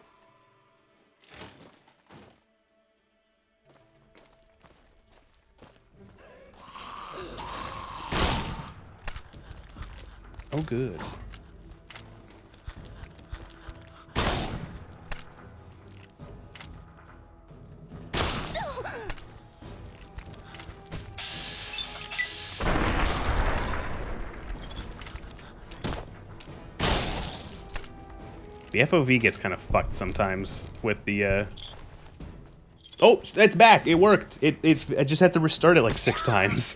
Oh, good. The FOV gets kind of fucked sometimes with the, Oh, it's back! It worked! I just had to restart it like 6 times.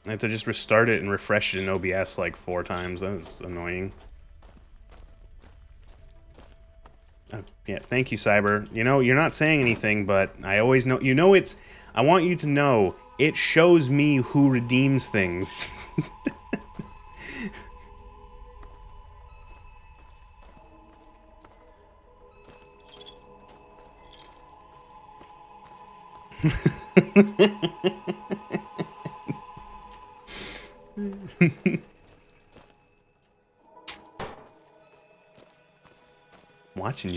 I had to just restart it and refresh it in OBS like 4 times. That was annoying. Oh, yeah, thank you, Cyber. You know, you're not saying anything, but I always know... You know, it's... I want you to know, it shows me who redeems things.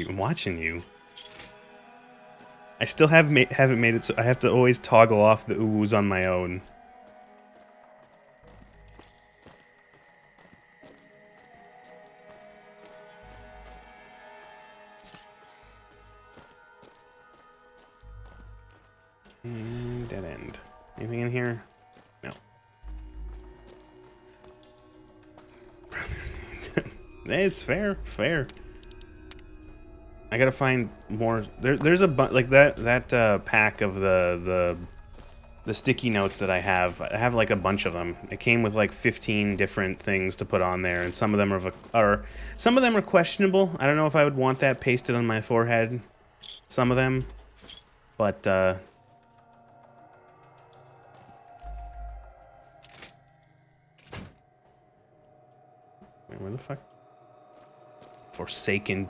I'm watching you. I still haven't made it so I have to always toggle off the oohs on my own. And dead end. Anything in here? No. It's fair. I gotta find more. There's a like that pack of the sticky notes that I have. I have like a bunch of them. It came with like 15 different things to put on there, and some of them are questionable. I don't know if I would want that pasted on my forehead. Some of them, but where the fuck? Forsaken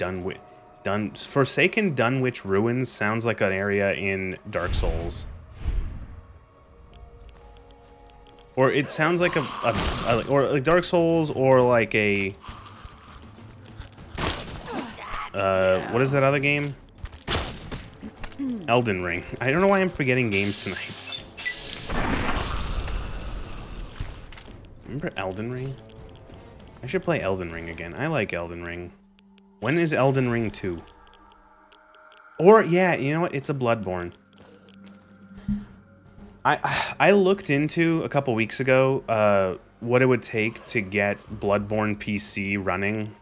Dunwich Ruins sounds like an area in Dark Souls. Or it sounds like or like Dark Souls, or like a what is that other game? Elden Ring. I don't know why I'm forgetting games tonight. Remember Elden Ring? I should play Elden Ring again. I like Elden Ring. When is Elden Ring 2? Or, yeah, you know what? It's a Bloodborne. I looked into, a couple weeks ago, what it would take to get Bloodborne PC running,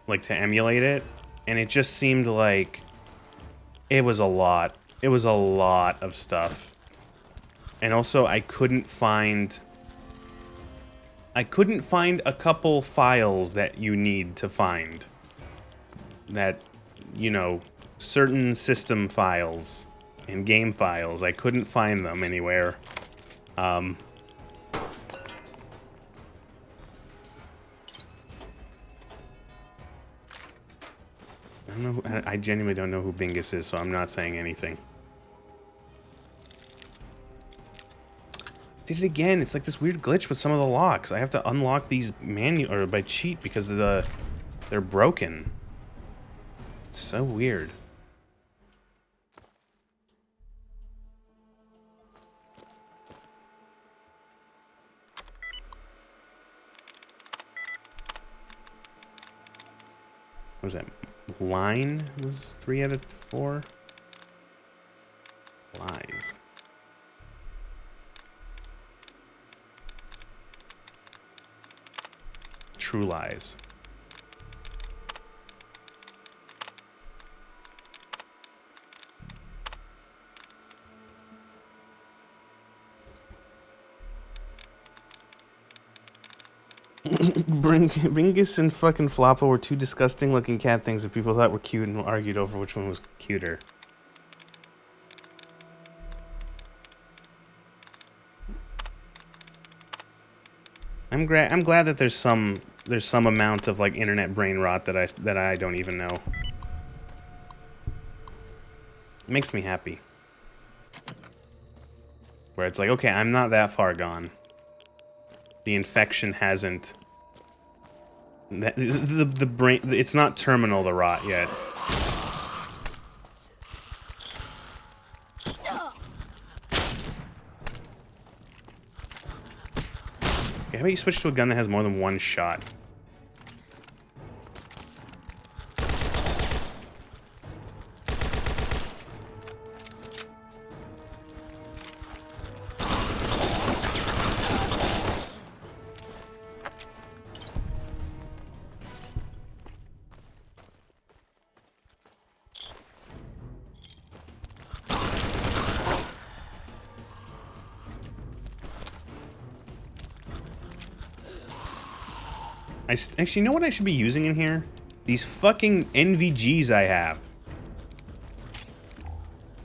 like to emulate it, and it just seemed like it was a lot. It was a lot of stuff. And also, I couldn't find a couple files that you need to find. That, you know, certain system files and game files, I couldn't find them anywhere. I don't know. I genuinely don't know who Bingus is, so I'm not saying anything. Did it again. It's like this weird glitch with some of the locks. I have to unlock these by cheat because of they're broken. It's so weird. What was that? Line was 3 out of 4. Lies. True lies. Bingus and fucking Floppo were two disgusting looking cat things that people thought were cute and argued over which one was cuter. I'm glad that there's some amount of like internet brain rot that I don't even know. It makes me happy. Where it's like, okay, I'm not that far gone. The infection hasn't... The brain... It's not terminal, the rot, yet. Okay, how about you switch to a gun that has more than one shot? Actually, you know what I should be using in here? These fucking NVGs I have.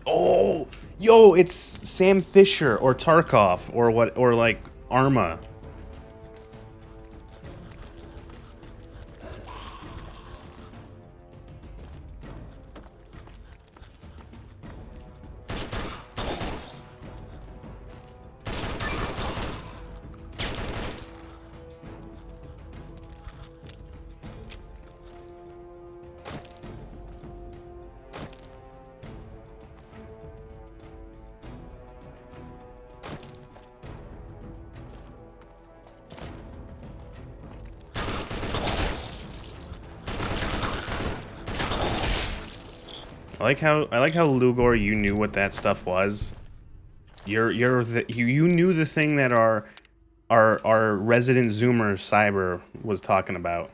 Oh, yo, it's Sam Fisher or Tarkov or what, or like Arma. I like how Lugor, you knew what that stuff was. You knew the thing that our resident Zoomer Cyber was talking about.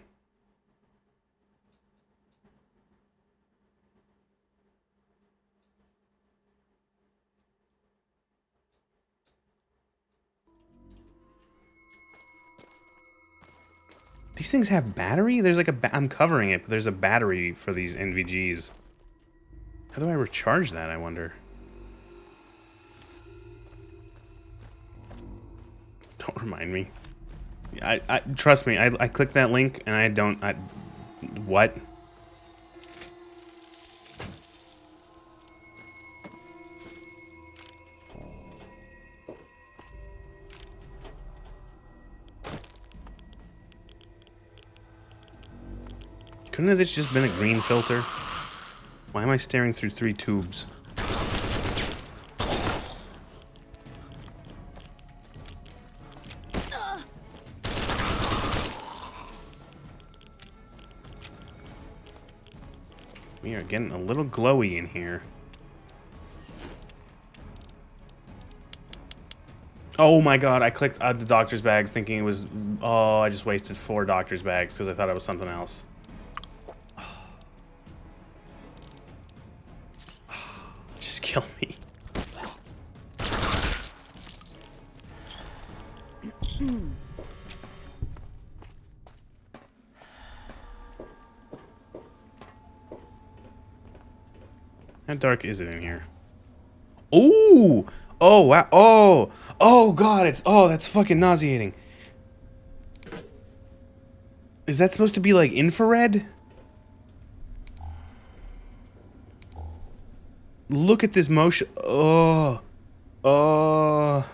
These things have battery? There's like I'm covering it, but there's a battery for these NVGs. How do I recharge that, I wonder? Don't remind me. I trust me, I clicked that link and what? Couldn't have this just been a green filter? Why am I staring through 3 tubes? We are getting a little glowy in here. Oh my god, I clicked the doctor's bags thinking it was... Oh, I just wasted 4 doctor's bags because I thought it was something else. Just kill me. How dark is it in here? Ooh! Oh, wow. Oh! Oh, God, it's... Oh, that's fucking nauseating. Is that supposed to be, like, infrared? Look at this motion. Oh. Oh.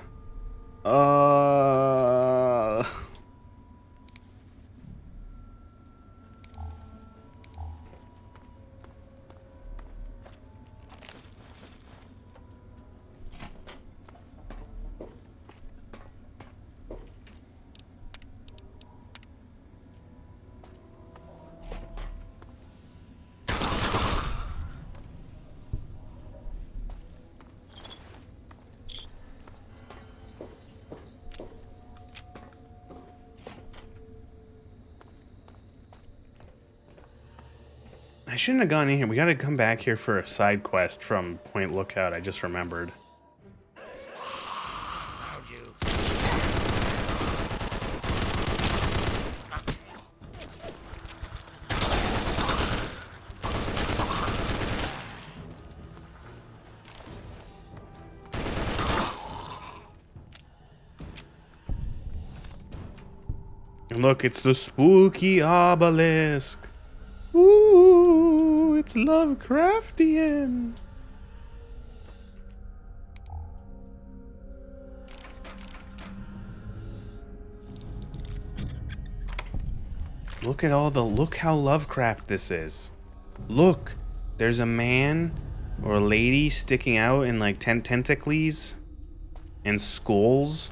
I shouldn't have gone in here. We gotta come back here for a side quest from Point Lookout. I just remembered. And look, it's the spooky obelisk. Ooh, it's Lovecraftian. Look at look how Lovecraft this is. Look, there's a man or a lady sticking out in like tentacles and skulls.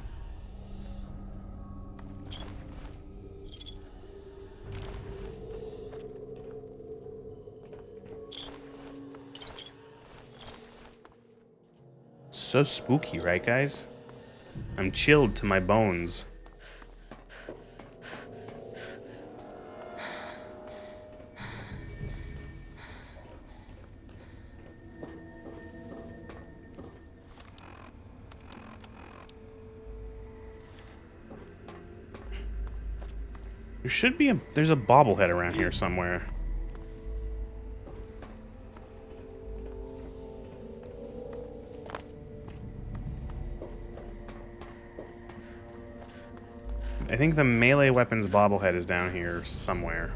So spooky, right, guys? I'm chilled to my bones. There should be there's a bobblehead around here somewhere. I think the melee weapons bobblehead is down here somewhere.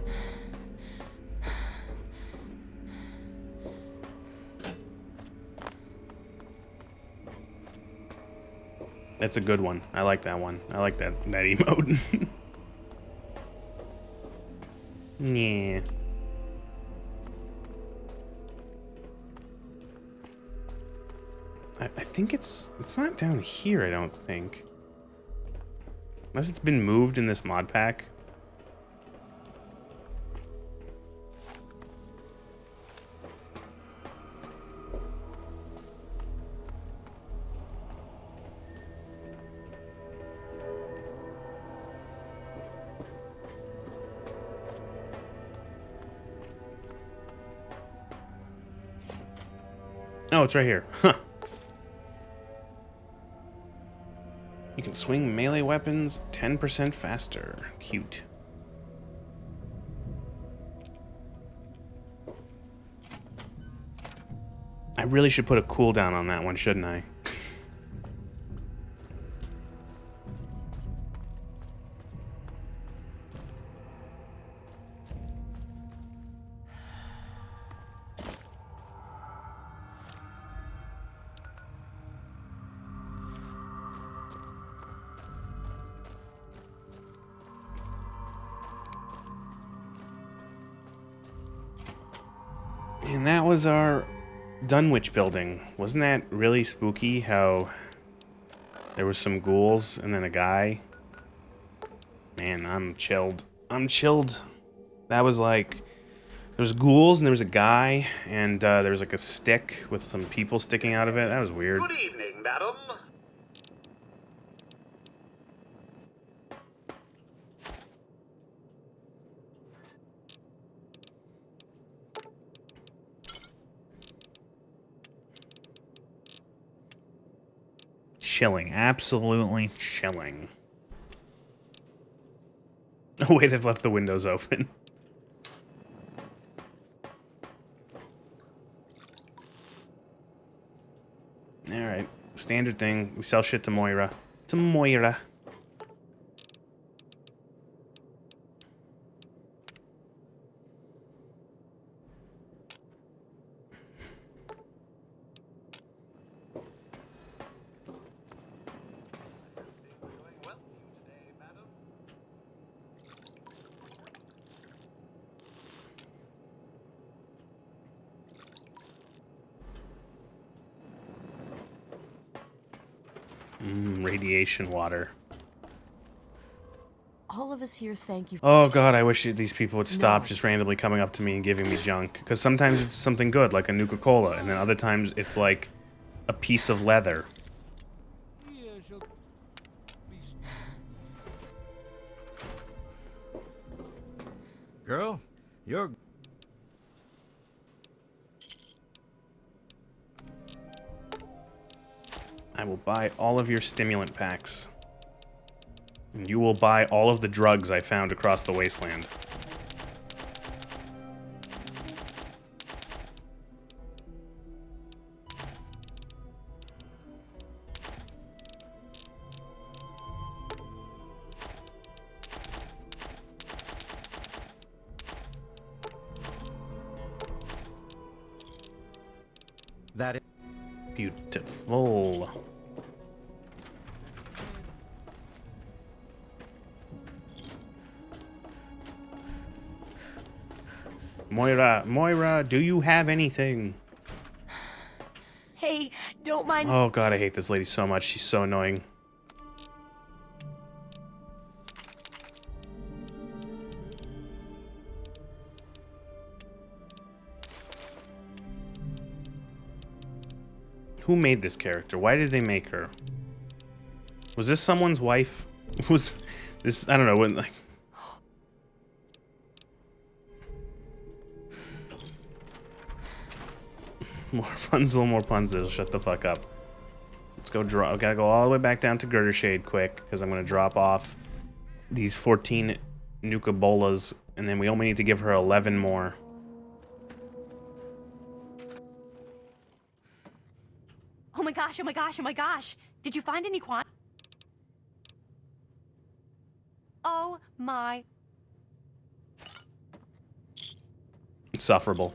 That's a good one. I like that one. I like that emote. Yeah. I think it's not down here, I don't think. Unless it's been moved in this mod pack. Oh, it's right here. Huh. You can swing melee weapons 10% faster. Cute. I really should put a cooldown on that one, shouldn't I? And that was our Dunwich building. Wasn't that really spooky how there was some ghouls and then a guy? Man, I'm chilled. I'm chilled. That was like, there was ghouls and there was a guy and there was like a stick with some people sticking out of it. That was weird.
Good evening, madam.
Chilling. Absolutely chilling. Oh wait, I've left the windows open. Alright. Standard thing. We sell shit to Moira. To Moira. Radiation water.
All of us here thank you.
Oh god, I wish these people would stop just randomly coming up to me and giving me junk. Because sometimes it's something good, like a Nuka-Cola, and then other times it's like a piece of leather.
Girl, you're...
I will buy all of your stimulant packs. And you will buy all of the drugs I found across the wasteland.
That is
beautiful. Moira, do you have anything?
Hey, don't mind.
Oh god, I hate this lady so much. She's so annoying. Who made this character? Why did they make her? Was this someone's wife? Was this, I don't know, when, like... More Punzel, shut the fuck up. Let's go draw. I gotta go all the way back down to Girder Shade quick, because I'm gonna drop off these 14 Nuka-Bolas, and then we only need to give her 11 more.
Oh my gosh, oh my gosh, oh my gosh! Did you find any Oh my...
Insufferable.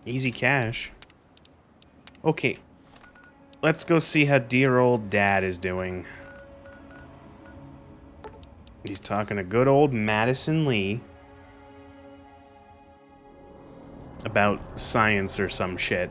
Easy cash. Okay. Let's go see how dear old Dad is doing. He's talking to good old Madison Lee about science or some shit.